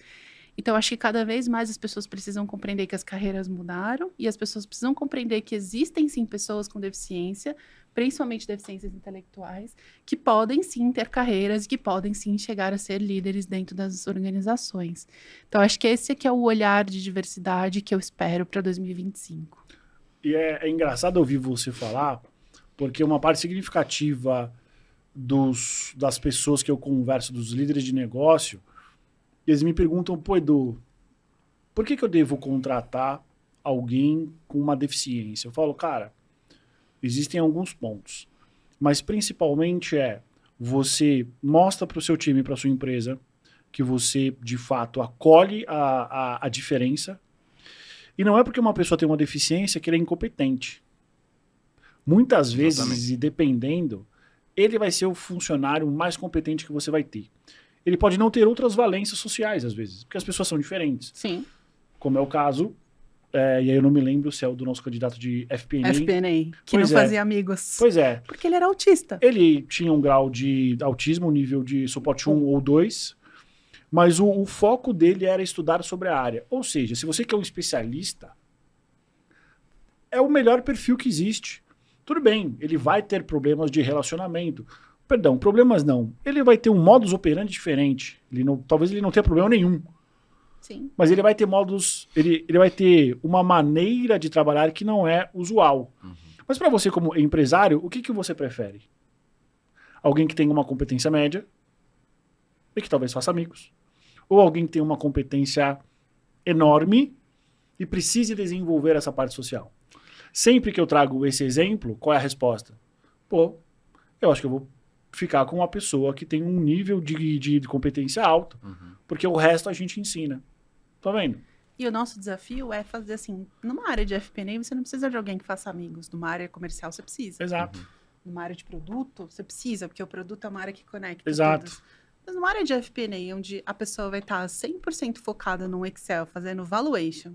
Então, acho que cada vez mais as pessoas precisam compreender que as carreiras mudaram e as pessoas precisam compreender que existem, sim, pessoas com deficiência, principalmente deficiências intelectuais, que podem, sim, ter carreiras e que podem, sim, chegar a ser líderes dentro das organizações. Então, acho que esse aqui é o olhar de diversidade que eu espero para 2025. E é engraçado ouvir você falar, porque uma parte significativa das pessoas que eu converso, dos líderes de negócio, eles me perguntam, pô, Edu, por que eu devo contratar alguém com uma deficiência? Eu falo, cara, existem alguns pontos, mas principalmente você mostra para o seu time, para a sua empresa, que você, de fato, acolhe a diferença E não é porque uma pessoa tem uma deficiência que ele é incompetente. Muitas vezes, Exatamente. e dependendo, ele vai ser o funcionário mais competente que você vai ter. Ele pode não ter outras valências sociais, às vezes, porque as pessoas são diferentes. Sim. Como é o caso, e aí eu não me lembro se é o do nosso candidato de FP&A. FP&A, que Pois não é. fazia amigos. Pois é. Porque ele era autista. Ele tinha um grau de autismo, um nível de suporte 1 ou 2, mas o foco dele era estudar sobre a área. Ou seja, se você quer um especialista, é o melhor perfil que existe. Tudo bem, ele vai ter problemas de relacionamento. Perdão, problemas não. Ele vai ter um modus operandi diferente. Talvez ele não tenha problema nenhum. Sim. Mas ele vai ter ele vai ter uma maneira de trabalhar que não é usual. Mas para você como empresário, o que você prefere? Alguém que tenha uma competência média e que talvez faça amigos. Ou alguém que tenha uma competência enorme e precise desenvolver essa parte social. Sempre que eu trago esse exemplo, qual é a resposta? Pô, eu acho que eu vou ficar com uma pessoa que tem um nível de competência alto, porque o resto a gente ensina. Tá vendo? E o nosso desafio é fazer assim, numa área de FP&A você não precisa de alguém que faça amigos, numa área comercial você precisa. Exato. Numa área de produto você precisa, porque o produto é uma área que conecta Exato. todas. Mas numa área de FP&A, onde a pessoa vai estar 100% focada no Excel, fazendo valuation,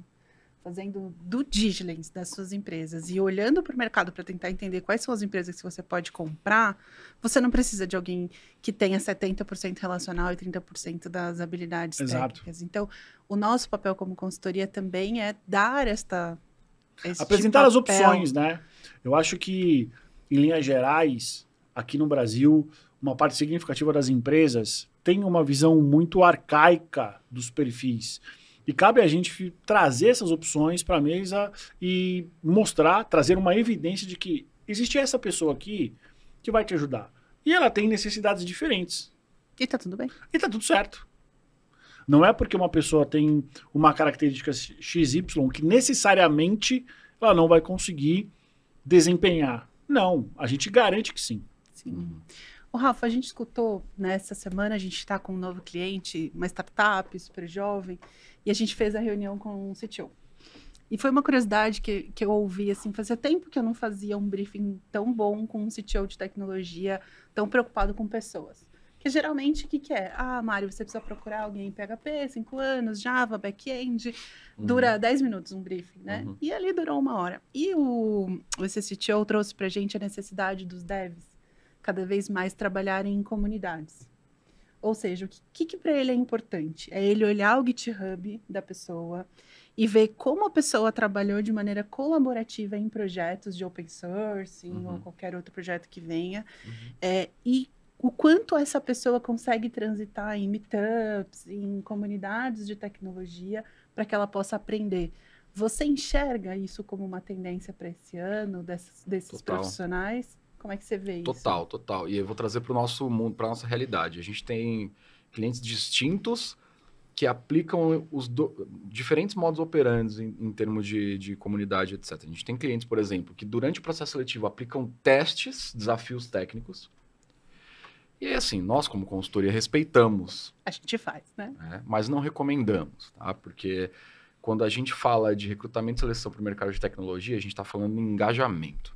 fazendo due diligence das suas empresas e olhando para o mercado para tentar entender quais são as empresas que você pode comprar, você não precisa de alguém que tenha 70% relacional e 30% das habilidades Exato. técnicas. Então, o nosso papel como consultoria também é dar esse apresentar as papel. opções, né? Eu acho que, em linhas gerais, aqui no Brasil, uma parte significativa das empresas tem uma visão muito arcaica dos perfis. E cabe a gente trazer essas opções para a mesa e mostrar, trazer uma evidência de que existe essa pessoa aqui que vai te ajudar. E ela tem necessidades diferentes. E tá tudo bem. E tá tudo certo. Não é porque uma pessoa tem uma característica XY que necessariamente ela não vai conseguir desempenhar. Não, a gente garante que sim. Sim. O Rafa, a gente escutou nessa semana, a gente está com um novo cliente, uma startup super jovem, e a gente fez a reunião com um CTO. E foi uma curiosidade que eu ouvi, assim, fazia tempo que eu não fazia um briefing tão bom com um CTO de tecnologia, tão preocupado com pessoas. Porque geralmente, o que é? Ah, Mário, você precisa procurar alguém em PHP, 5 anos, Java, back-end, dura 10 minutos um briefing, né? E ali durou 1 hora. E esse CTO trouxe pra gente a necessidade dos devs cada vez mais trabalharem em comunidades. Ou seja, o que para ele é importante? É ele olhar o GitHub da pessoa e ver como a pessoa trabalhou de maneira colaborativa em projetos de open source ou qualquer outro projeto que venha. E o quanto essa pessoa consegue transitar em meetups, em comunidades de tecnologia, para que ela possa aprender. Você enxerga isso como uma tendência para esse ano, desses profissionais? Como é que você vê isso? Total. E eu vou trazer para o nosso mundo, para a nossa realidade. A gente tem clientes distintos que aplicam os diferentes modos operantes em termos de comunidade, etc. A gente tem clientes, por exemplo, que durante o processo seletivo aplicam testes, desafios técnicos. E assim, nós como consultoria respeitamos. A gente faz, né? Mas não recomendamos, tá? Porque quando a gente fala de recrutamento e seleção para o mercado de tecnologia, a gente está falando em engajamento.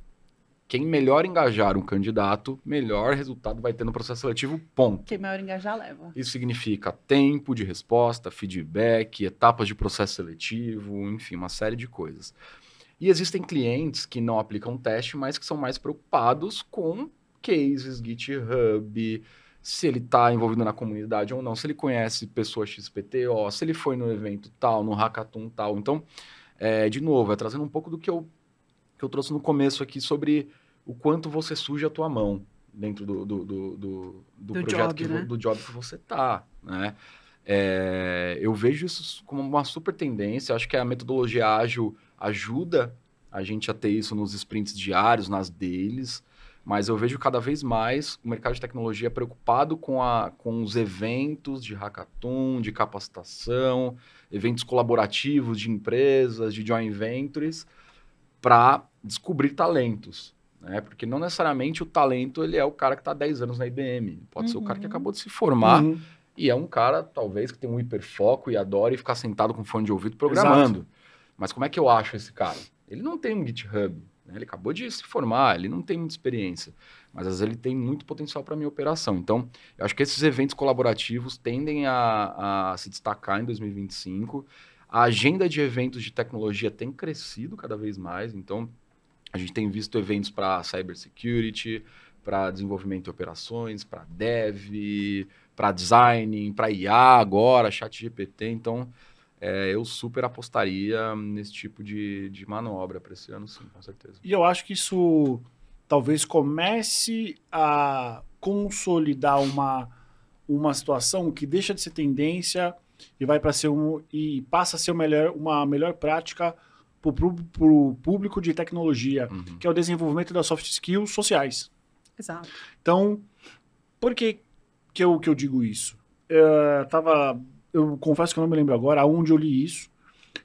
Quem melhor engajar um candidato, melhor resultado vai ter no processo seletivo, ponto. Quem melhor engajar, leva. Isso significa tempo de resposta, feedback, etapas de processo seletivo, enfim, uma série de coisas. E existem clientes que não aplicam teste, mas que são mais preocupados com cases, GitHub, se ele está envolvido na comunidade ou não, se ele conhece pessoa XPTO, se ele foi no evento tal, no hackathon tal. Então, de novo, trazendo um pouco do que eu trouxe no começo aqui sobre o quanto você suja a tua mão dentro do projeto, job, né? Do job que você tá, né? Eu vejo isso como uma super tendência. Acho que a metodologia ágil ajuda a gente a ter isso nos sprints diários, nas dailies, mas eu vejo cada vez mais o mercado de tecnologia preocupado com os eventos de hackathon, de capacitação, eventos colaborativos de empresas, de joint ventures, para descobrir talentos, né? Porque não necessariamente o talento ele é o cara que está há 10 anos na IBM. Pode ser o cara que acabou de se formar e é um cara, talvez, que tem um hiperfoco e adora ficar sentado com fone de ouvido programando. Exato. Mas como é que eu acho esse cara? Ele não tem um GitHub, né? Ele acabou de se formar, ele não tem muita experiência, mas às vezes ele tem muito potencial para a minha operação. Então, eu acho que esses eventos colaborativos tendem a se destacar em 2025. A agenda de eventos de tecnologia tem crescido cada vez mais, então a gente tem visto eventos para cybersecurity, para desenvolvimento de operações, para dev, para design, para IA agora, ChatGPT. Então, eu super apostaria nesse tipo de manobra para esse ano, sim, com certeza. E eu acho que isso talvez comece a consolidar uma situação que deixa de ser tendência e vai para ser e passa a ser uma melhor prática para o público de tecnologia, que é o desenvolvimento das soft skills sociais. Exato. Então, por que eu digo isso? Eu confesso que eu não me lembro agora aonde eu li isso,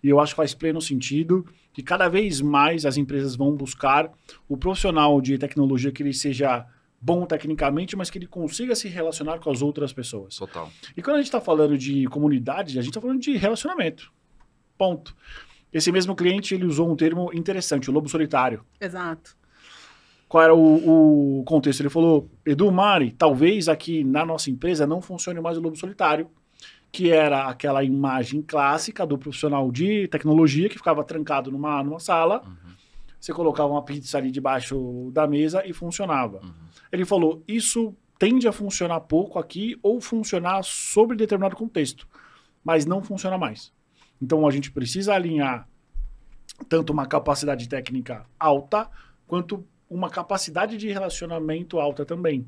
e eu acho que faz pleno sentido que cada vez mais as empresas vão buscar o profissional de tecnologia que ele seja bom tecnicamente, mas que ele consiga se relacionar com as outras pessoas. Total. E quando a gente está falando de comunidade, a gente está falando de relacionamento. Ponto. Esse mesmo cliente, ele usou um termo interessante, o lobo solitário. Exato. Qual era o contexto? Ele falou, Edu, Mari, talvez aqui na nossa empresa não funcione mais o lobo solitário, que era aquela imagem clássica do profissional de tecnologia que ficava trancado numa sala, você colocava uma pizza ali debaixo da mesa e funcionava. Ele falou, isso tende a funcionar pouco aqui ou funcionar sobre determinado contexto, mas não funciona mais. Então a gente precisa alinhar tanto uma capacidade técnica alta quanto uma capacidade de relacionamento alta também.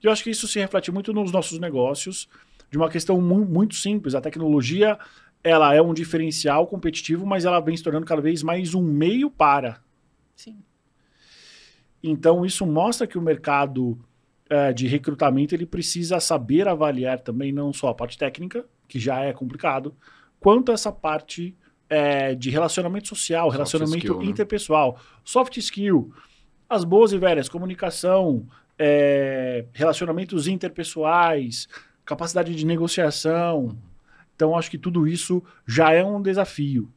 E eu acho que isso se reflete muito nos nossos negócios, de uma questão muito simples. A tecnologia, ela é um diferencial competitivo, mas ela vem se tornando cada vez mais um meio para. Sim. Então, isso mostra que o mercado de recrutamento ele precisa saber avaliar também não só a parte técnica, que já é complicado, quanto essa parte de relacionamento social, relacionamento interpessoal, soft skill, as boas e velhas, comunicação, relacionamentos interpessoais, capacidade de negociação. Então, acho que tudo isso já é um desafio.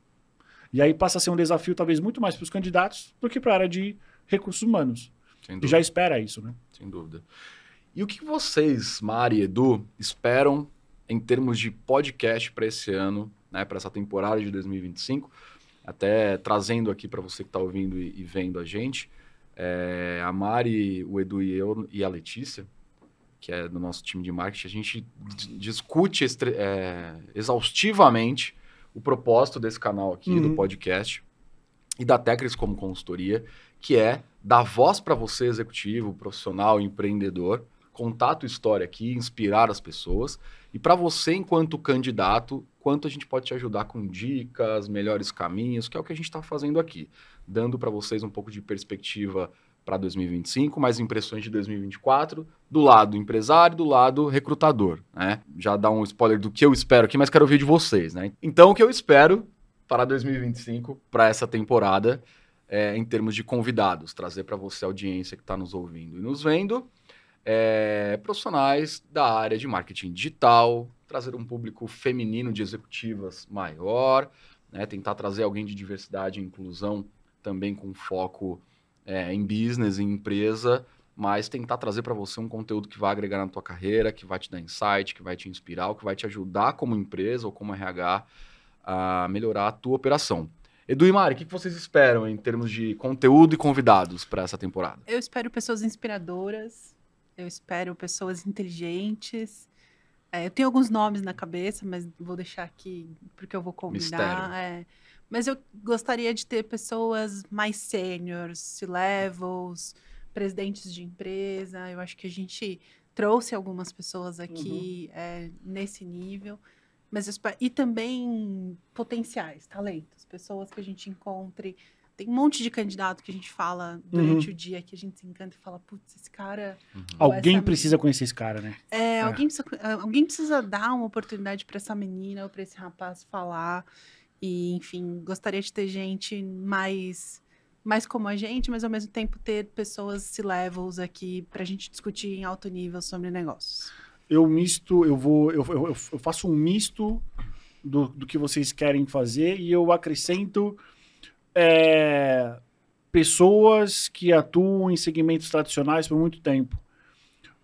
E aí passa a ser um desafio talvez muito mais para os candidatos do que para a área de recursos humanos. E já espera isso, né? Sem dúvida. E o que vocês, Mari e Edu, esperam em termos de podcast para esse ano, né, para essa temporada de 2025? Até trazendo aqui para você que está ouvindo e vendo a gente, a Mari, o Edu e eu e a Letícia, que é do nosso time de marketing, a gente discute exaustivamente o propósito desse canal aqui, do podcast, e da Techris como consultoria, que é dar voz para você, executivo, profissional, empreendedor, contar a tua história aqui, inspirar as pessoas, e para você, enquanto candidato, quanto a gente pode te ajudar com dicas, melhores caminhos, que é o que a gente está fazendo aqui, dando para vocês um pouco de perspectiva para 2025, mais impressões de 2024, do lado empresário, do lado recrutador, né? Já dá um spoiler do que eu espero aqui, mas quero ouvir de vocês, né? Então, o que eu espero para 2025, para essa temporada, em termos de convidados, trazer para você, a audiência que está nos ouvindo e nos vendo, profissionais da área de marketing digital, trazer um público feminino de executivas maior, né? Tentar trazer alguém de diversidade e inclusão também com foco em business, em empresa, mas tentar trazer para você um conteúdo que vai agregar na tua carreira, que vai te dar insight, que vai te inspirar, que vai te ajudar como empresa ou como RH a melhorar a tua operação. Edu e Mari, o que vocês esperam em termos de conteúdo e convidados para essa temporada? Eu espero pessoas inspiradoras, eu espero pessoas inteligentes. Eu tenho alguns nomes na cabeça, mas vou deixar aqui porque eu vou convidar. Mas eu gostaria de ter pessoas mais sêniores, C-levels, presidentes de empresa. Eu acho que a gente trouxe algumas pessoas aqui nesse nível. E também potenciais, talentos, pessoas que a gente encontre. Tem um monte de candidato que a gente fala durante o dia, que a gente se encanta e fala, putz, esse cara... Alguém precisa conhecer esse cara, né? Alguém precisa dar uma oportunidade para essa menina ou para esse rapaz falar. E, enfim, gostaria de ter gente mais como a gente, mas ao mesmo tempo ter pessoas C-levels aqui para a gente discutir em alto nível sobre negócios. Eu faço um misto do que vocês querem fazer e eu acrescento pessoas que atuam em segmentos tradicionais por muito tempo.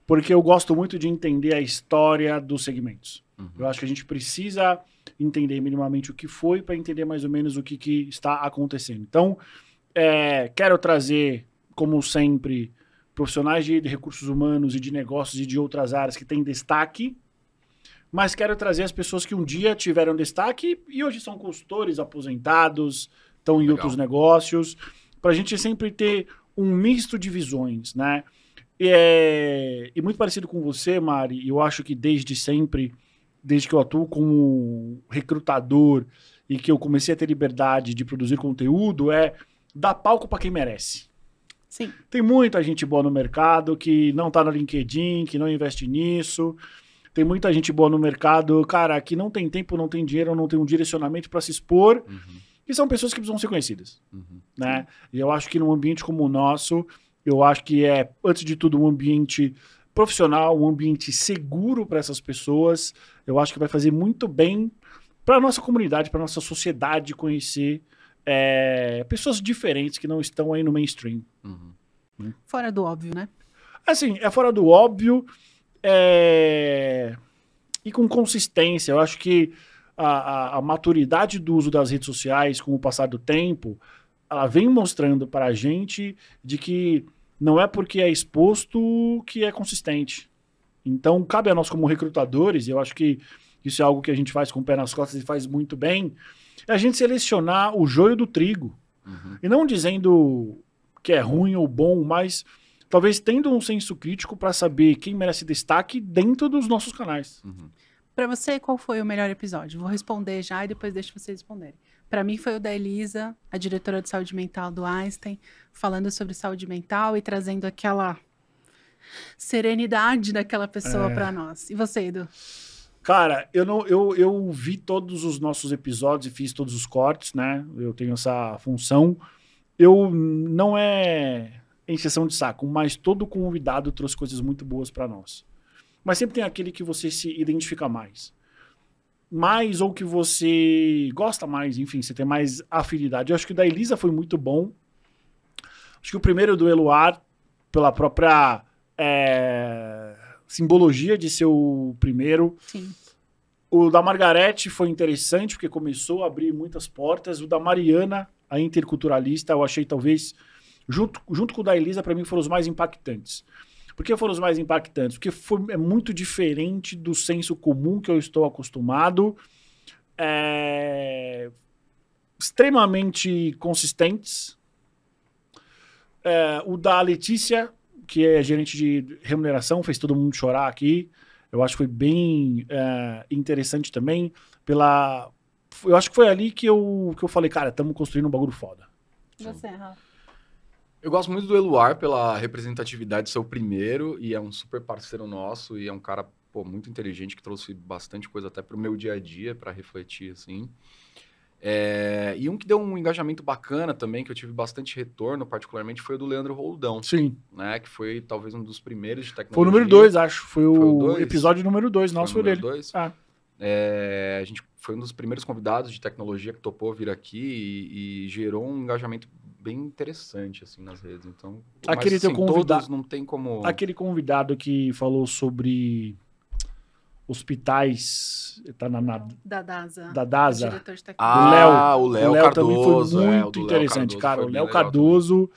Porque eu gosto muito de entender a história dos segmentos. Eu acho que a gente precisa entender minimamente o que foi para entender mais ou menos o que está acontecendo. Então, quero trazer, como sempre, profissionais de recursos humanos e de negócios e de outras áreas que têm destaque, mas quero trazer as pessoas que um dia tiveram destaque e hoje são consultores aposentados, estão em outros negócios, para a gente sempre ter um misto de visões, né? E muito parecido com você, Mari, eu acho que desde sempre, desde que eu atuo como recrutador e que eu comecei a ter liberdade de produzir conteúdo, dar palco para quem merece. Sim. Tem muita gente boa no mercado que não está no LinkedIn, que não investe nisso. Tem muita gente boa no mercado, cara, que não tem tempo, não tem dinheiro, não tem um direcionamento para se expor. E são pessoas que precisam ser conhecidas. Né? E eu acho que num ambiente como o nosso, eu acho que antes de tudo, um ambiente profissional, um ambiente seguro para essas pessoas. Eu acho que vai fazer muito bem para a nossa comunidade, para a nossa sociedade conhecer pessoas diferentes que não estão aí no mainstream. Fora do óbvio, né? Assim, fora do óbvio e com consistência. Eu acho que a maturidade do uso das redes sociais com o passar do tempo, ela vem mostrando para a gente de que não é porque é exposto que é consistente. Então, cabe a nós como recrutadores, e eu acho que isso é algo que a gente faz com o pé nas costas e faz muito bem, é a gente selecionar o joio do trigo. E não dizendo que é ruim ou bom, mas talvez tendo um senso crítico para saber quem merece destaque dentro dos nossos canais. Para você, qual foi o melhor episódio? Vou responder já e depois deixo vocês responderem. Para mim foi o da Elisa, a diretora de saúde mental do Einstein, falando sobre saúde mental e trazendo aquela serenidade daquela pessoa para nós. E você, Edu? Cara, eu vi todos os nossos episódios e fiz todos os cortes, né? Eu tenho essa função. Eu não encheção de saco, mas todo convidado trouxe coisas muito boas para nós. Mas sempre tem aquele que você se identifica mais. Mais ou que você gosta mais, enfim, você tem mais afinidade. Eu acho que o da Elisa foi muito bom. Acho que o primeiro do Eluar, pela própria simbologia de ser o primeiro. Sim. O da Margarete foi interessante, porque começou a abrir muitas portas. O da Mariana, a interculturalista, eu achei talvez, junto com o da Elisa, para mim foram os mais impactantes. Por que foram os mais impactantes? Porque é muito diferente do senso comum que eu estou acostumado. Extremamente consistentes. O da Letícia, que é gerente de remuneração, fez todo mundo chorar aqui. Eu acho que foi bem interessante também. Eu acho que foi ali que eu falei, cara, estamos construindo um bagulho foda. Você, Rafa? Eu gosto muito do Eluar pela representatividade de ser o primeiro, e é um super parceiro nosso, e é um cara muito inteligente que trouxe bastante coisa até pro meu dia a dia para refletir, assim. E um que deu um engajamento bacana também, que eu tive bastante retorno, particularmente, foi o do Leandro Roldão. Sim. Né, que foi talvez um dos primeiros de tecnologia. Foi o número 2, acho. Foi o 2? episódio número 2, nosso foi dele. 2? A gente foi um dos primeiros convidados de tecnologia que topou vir aqui e gerou um engajamento bem interessante, assim, nas redes. Então, aquele mas, teu assim, convidado, todos não tem como... Aquele convidado que falou sobre hospitais, tá da DASA. Da DASA. Diretor de tecnologia. o Léo Cardoso. Também foi muito interessante, cara. O Léo Cardoso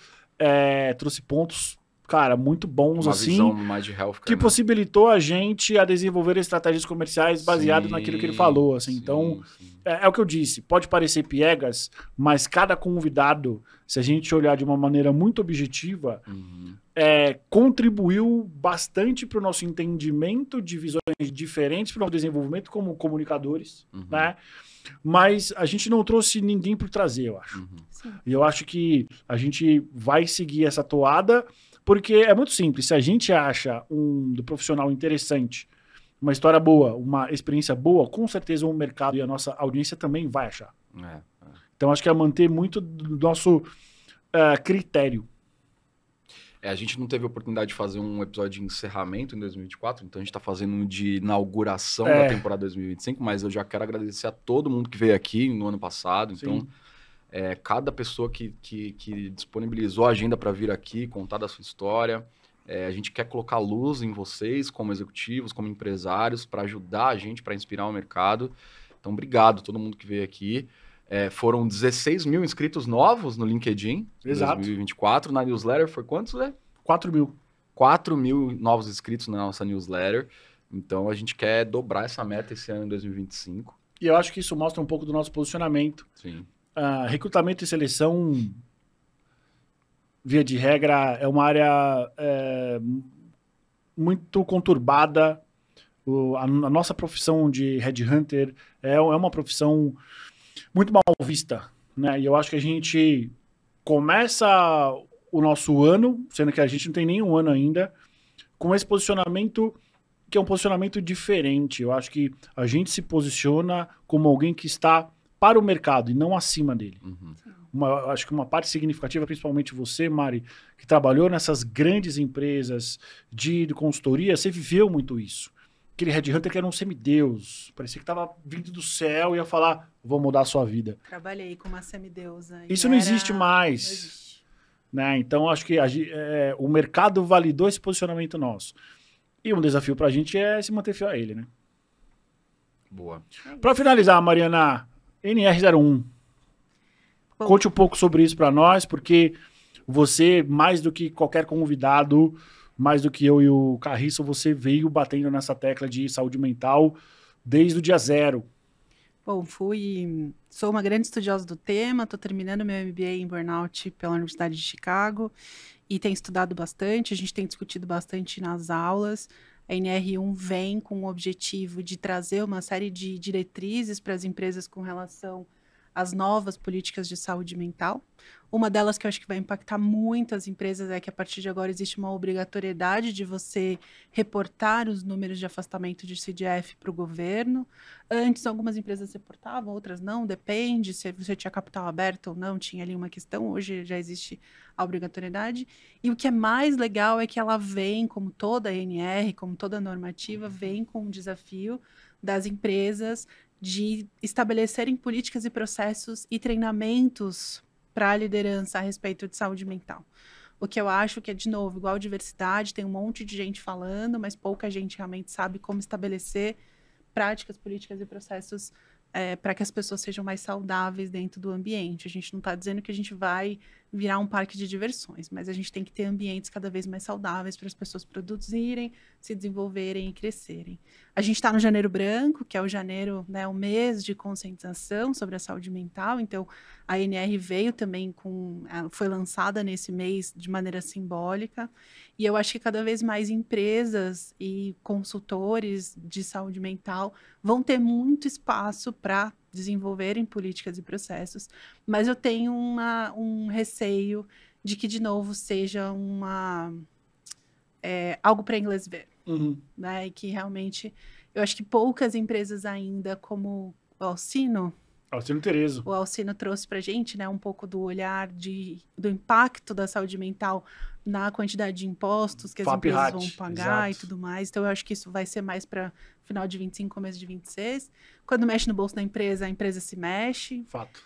trouxe pontos, cara, muito bons, uma assim, visão mais de healthcare, que possibilitou a gente a desenvolver estratégias comerciais baseado naquilo que ele falou, assim. Então, é o que eu disse, pode parecer piegas, mas cada convidado, se a gente olhar de uma maneira muito objetiva, contribuiu bastante para o nosso entendimento de visões diferentes para o nosso desenvolvimento como comunicadores, né? Mas a gente não trouxe ninguém por trazer, eu acho. E eu acho que a gente vai seguir essa toada, porque é muito simples. Se a gente acha do profissional interessante, uma história boa, uma experiência boa, com certeza o mercado e a nossa audiência também vai achar. Então acho que é manter muito do nosso critério. A gente não teve a oportunidade de fazer um episódio de encerramento em 2024, então a gente está fazendo um de inauguração da temporada 2025, mas eu já quero agradecer a todo mundo que veio aqui no ano passado. Então, cada pessoa que disponibilizou a agenda para vir aqui, contar da sua história. A gente quer colocar luz em vocês, como executivos, como empresários, para ajudar a gente, para inspirar o mercado. Então, obrigado a todo mundo que veio aqui. Foram 16 mil inscritos novos no LinkedIn em 2024. Na newsletter foi quantos, Lê? 4 mil. 4 mil novos inscritos na nossa newsletter. Então, a gente quer dobrar essa meta esse ano em 2025. E eu acho que isso mostra um pouco do nosso posicionamento. Sim. Recrutamento e seleção, via de regra, é uma área muito conturbada. A nossa profissão de headhunter é uma profissão muito mal vista, né? E eu acho que a gente começa o nosso ano, sendo que a gente não tem nenhum ano ainda, com esse posicionamento que é um posicionamento diferente. Eu acho que a gente se posiciona como alguém que está para o mercado e não acima dele. Acho que uma parte significativa, principalmente você, Mari, que trabalhou nessas grandes empresas de consultoria, você viveu muito isso. Aquele headhunter que era um semideus, parecia que estava vindo do céu e ia falar, vou mudar a sua vida. Trabalhei com uma semideusa. Isso não existe mais. Não existe. Né? Então, acho que o mercado validou esse posicionamento nosso. E um desafio para a gente é se manter fiel a ele, né? Boa. Para finalizar, Mariana, NR01. Bom, Conte um pouco sobre isso para nós, porque você, mais do que qualquer convidado, mais do que eu e o Carriço, você veio batendo nessa tecla de saúde mental desde o dia zero. Bom, sou uma grande estudiosa do tema, estou terminando meu MBA em Burnout pela Universidade de Chicago e tenho estudado bastante, a gente tem discutido bastante nas aulas. A NR1 vem com o objetivo de trazer uma série de diretrizes para as empresas com relação às novas políticas de saúde mental. Uma delas que eu acho que vai impactar muito as empresas é que a partir de agora existe uma obrigatoriedade de você reportar os números de afastamento de CDF para o governo. Antes, algumas empresas reportavam, outras não, depende se você tinha capital aberto ou não, tinha ali uma questão. Hoje já existe a obrigatoriedade. E o que é mais legal é que ela vem, como toda a NR, como toda normativa, vem com um desafio das empresas de estabelecerem políticas e processos e treinamentos para a liderança a respeito de saúde mental. O que eu acho que é, de novo, igual diversidade, tem um monte de gente falando, mas pouca gente realmente sabe como estabelecer práticas, políticas e processos para que as pessoas sejam mais saudáveis dentro do ambiente. A gente não está dizendo que a gente vai virar um parque de diversões, mas a gente tem que ter ambientes cada vez mais saudáveis para as pessoas produzirem, se desenvolverem e crescerem. A gente está no Janeiro Branco, que é o janeiro, né, o mês de conscientização sobre a saúde mental, então a NR veio também foi lançada nesse mês de maneira simbólica, e eu acho que cada vez mais empresas e consultores de saúde mental vão ter muito espaço para desenvolverem políticas e processos, mas eu tenho um receio de que, de novo, seja algo para inglês ver. Né? E que realmente, eu acho que poucas empresas ainda, como o Alcino Terezo. O Alcino trouxe para a gente, né, um pouco do olhar do impacto da saúde mental na quantidade de impostos que as empresas vão pagar e tudo mais. Então, eu acho que isso vai ser mais para final de 25, começo de 26. Quando mexe no bolso da empresa, a empresa se mexe. Fato.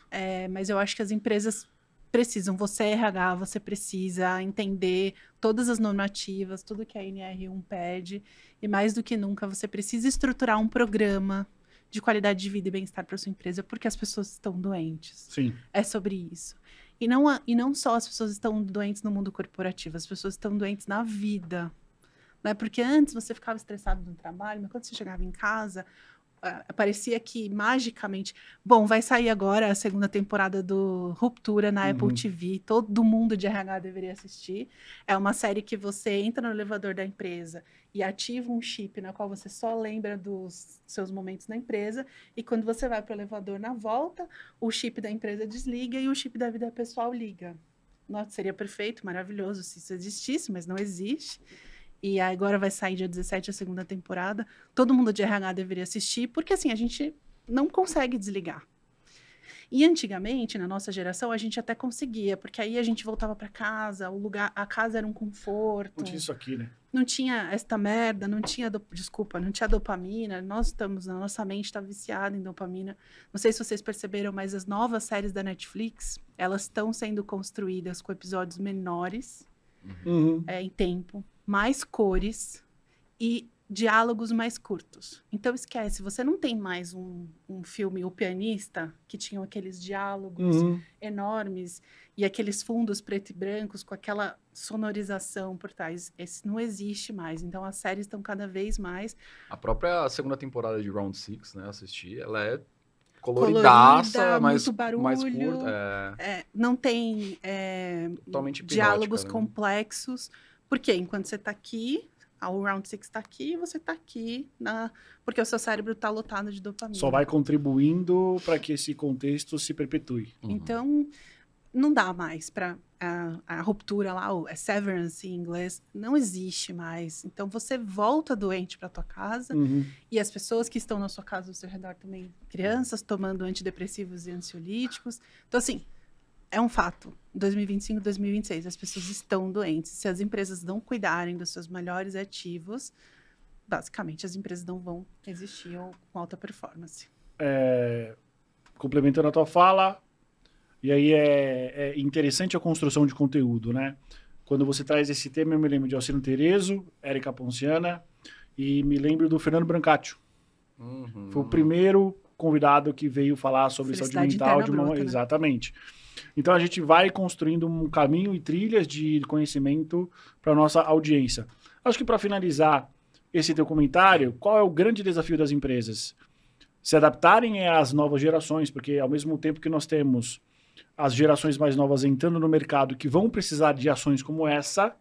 Mas eu acho que as empresas precisam, você é RH, você precisa entender todas as normativas, tudo que a NR1 pede. E mais do que nunca, você precisa estruturar um programa de qualidade de vida e bem-estar para sua empresa, porque as pessoas estão doentes. Sim. É sobre isso. E não só as pessoas estão doentes no mundo corporativo, as pessoas estão doentes na vida. Né? Porque antes você ficava estressado no trabalho, mas quando você chegava em casa, parecia que magicamente... Bom, vai sair agora a segunda temporada do Ruptura na Apple TV. Todo mundo de RH deveria assistir. É uma série que você entra no elevador da empresa e ativa um chip na qual você só lembra dos seus momentos na empresa. E quando você vai para o elevador na volta, o chip da empresa desliga e o chip da vida pessoal liga. Nossa, seria perfeito, maravilhoso se isso existisse, mas não existe. E agora vai sair dia 17 a segunda temporada. Todo mundo de RH deveria assistir, porque assim, a gente não consegue desligar. E antigamente, na nossa geração, a gente até conseguia, porque aí a gente voltava para casa, a casa era um conforto. Não tinha isso aqui, né? Não tinha esta merda, não tinha dopamina. Nós estamos, a nossa mente está viciada em dopamina. Não sei se vocês perceberam, mas as novas séries da Netflix, elas estão sendo construídas com episódios menores em tempo, mais cores e diálogos mais curtos. Então esquece, você não tem mais um filme O Pianista, que tinham aqueles diálogos enormes e aqueles fundos preto e brancos com aquela sonorização por trás. Esse não existe mais. Então as séries estão cada vez mais... A própria segunda temporada de Round 6, né, assisti, ela é colorida, muito barulho, mais curta. Não tem totalmente diálogos hipnótica, né? complexos. Porque enquanto você está aqui... O Round 6 está aqui e você está aqui, porque o seu cérebro está lotado de dopamina. Só vai contribuindo para que esse contexto se perpetue. Então, não dá mais para a ruptura lá, severance em inglês, não existe mais. Então, você volta doente para tua casa e as pessoas que estão na sua casa, ao seu redor também, crianças tomando antidepressivos e ansiolíticos. Então, assim, é um fato. 2025, 2026, as pessoas estão doentes. Se as empresas não cuidarem dos seus melhores ativos, basicamente as empresas não vão existir com alta performance. Complementando a tua fala, e aí é interessante a construção de conteúdo, né? Quando você traz esse tema, eu me lembro de Alcino Terezo, Érica Ponciana, e me lembro do Fernando Brancaccio. Foi o primeiro convidado que veio falar sobre saúde mental de uma... Exatamente. Então a gente vai construindo um caminho e trilhas de conhecimento para a nossa audiência. Acho que para finalizar esse teu comentário, qual é o grande desafio das empresas? Se adaptarem às novas gerações, porque ao mesmo tempo que nós temos as gerações mais novas entrando no mercado que vão precisar de ações como essa,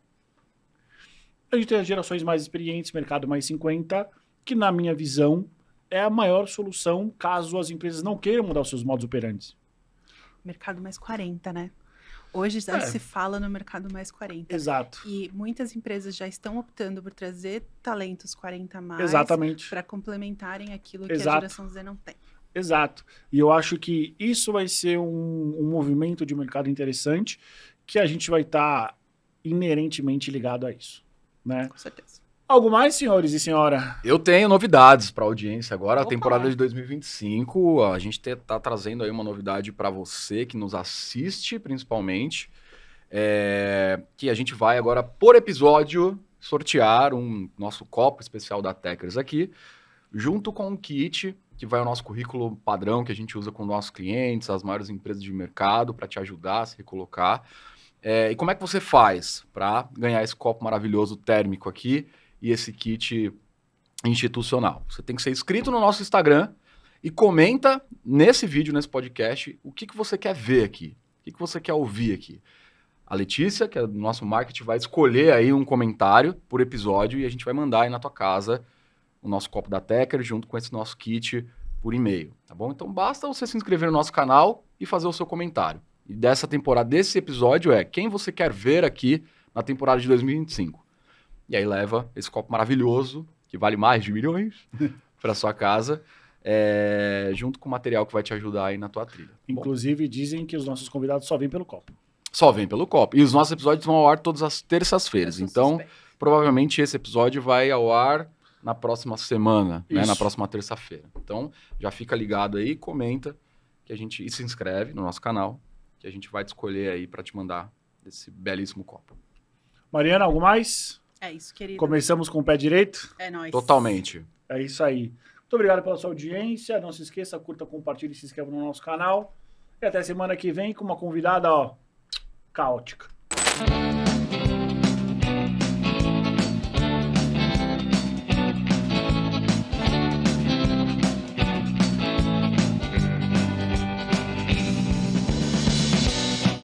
a gente tem as gerações mais experientes, mercado mais 50, que na minha visão é a maior solução caso as empresas não queiram mudar os seus modos operantes. Mercado mais 40, né? Hoje já se fala no mercado mais 40. Exato. E muitas empresas já estão optando por trazer talentos 40 a mais. Exatamente. Para complementarem aquilo que a geração Z não tem. Exato. E eu acho que isso vai ser um movimento de mercado interessante que a gente vai estar inerentemente ligado a isso, né? Com certeza. Algo mais, senhores e senhora? Eu tenho novidades para a audiência agora. A temporada de 2025, a gente tá trazendo aí uma novidade para você que nos assiste, principalmente, que a gente vai agora, por episódio, sortear um nosso copo especial da Techers aqui, junto com um kit que vai ao nosso currículo padrão que a gente usa com nossos clientes, as maiores empresas de mercado, para te ajudar a se recolocar. E como é que você faz para ganhar esse copo maravilhoso térmico aqui e esse kit institucional? Você tem que ser inscrito no nosso Instagram e comenta nesse vídeo, nesse podcast, o que você quer ver aqui, o que você quer ouvir aqui. A Letícia, que é do nosso marketing, vai escolher aí um comentário por episódio e a gente vai mandar aí na tua casa o nosso copo da Tecker junto com esse nosso kit por e-mail, tá bom? Então basta você se inscrever no nosso canal e fazer o seu comentário. E dessa temporada, desse episódio quem você quer ver aqui na temporada de 2025. E aí leva esse copo maravilhoso, que vale mais de milhões, para sua casa, junto com o material que vai te ajudar aí na tua trilha. Inclusive, dizem que os nossos convidados só vêm pelo copo. Só vem pelo copo. E os nossos episódios vão ao ar todas as terças-feiras. Então, provavelmente esse episódio vai ao ar na próxima semana, né? Na próxima terça-feira. Então, já fica ligado aí, comenta e se inscreve no nosso canal, que a gente vai te escolher aí para te mandar esse belíssimo copo. Mariana, algo mais? É isso, querido. Começamos com o pé direito? É nóis. Totalmente. É isso aí. Muito obrigado pela sua audiência. Não se esqueça, curta, compartilhe e se inscreva no nosso canal. E até semana que vem com uma convidada, caótica.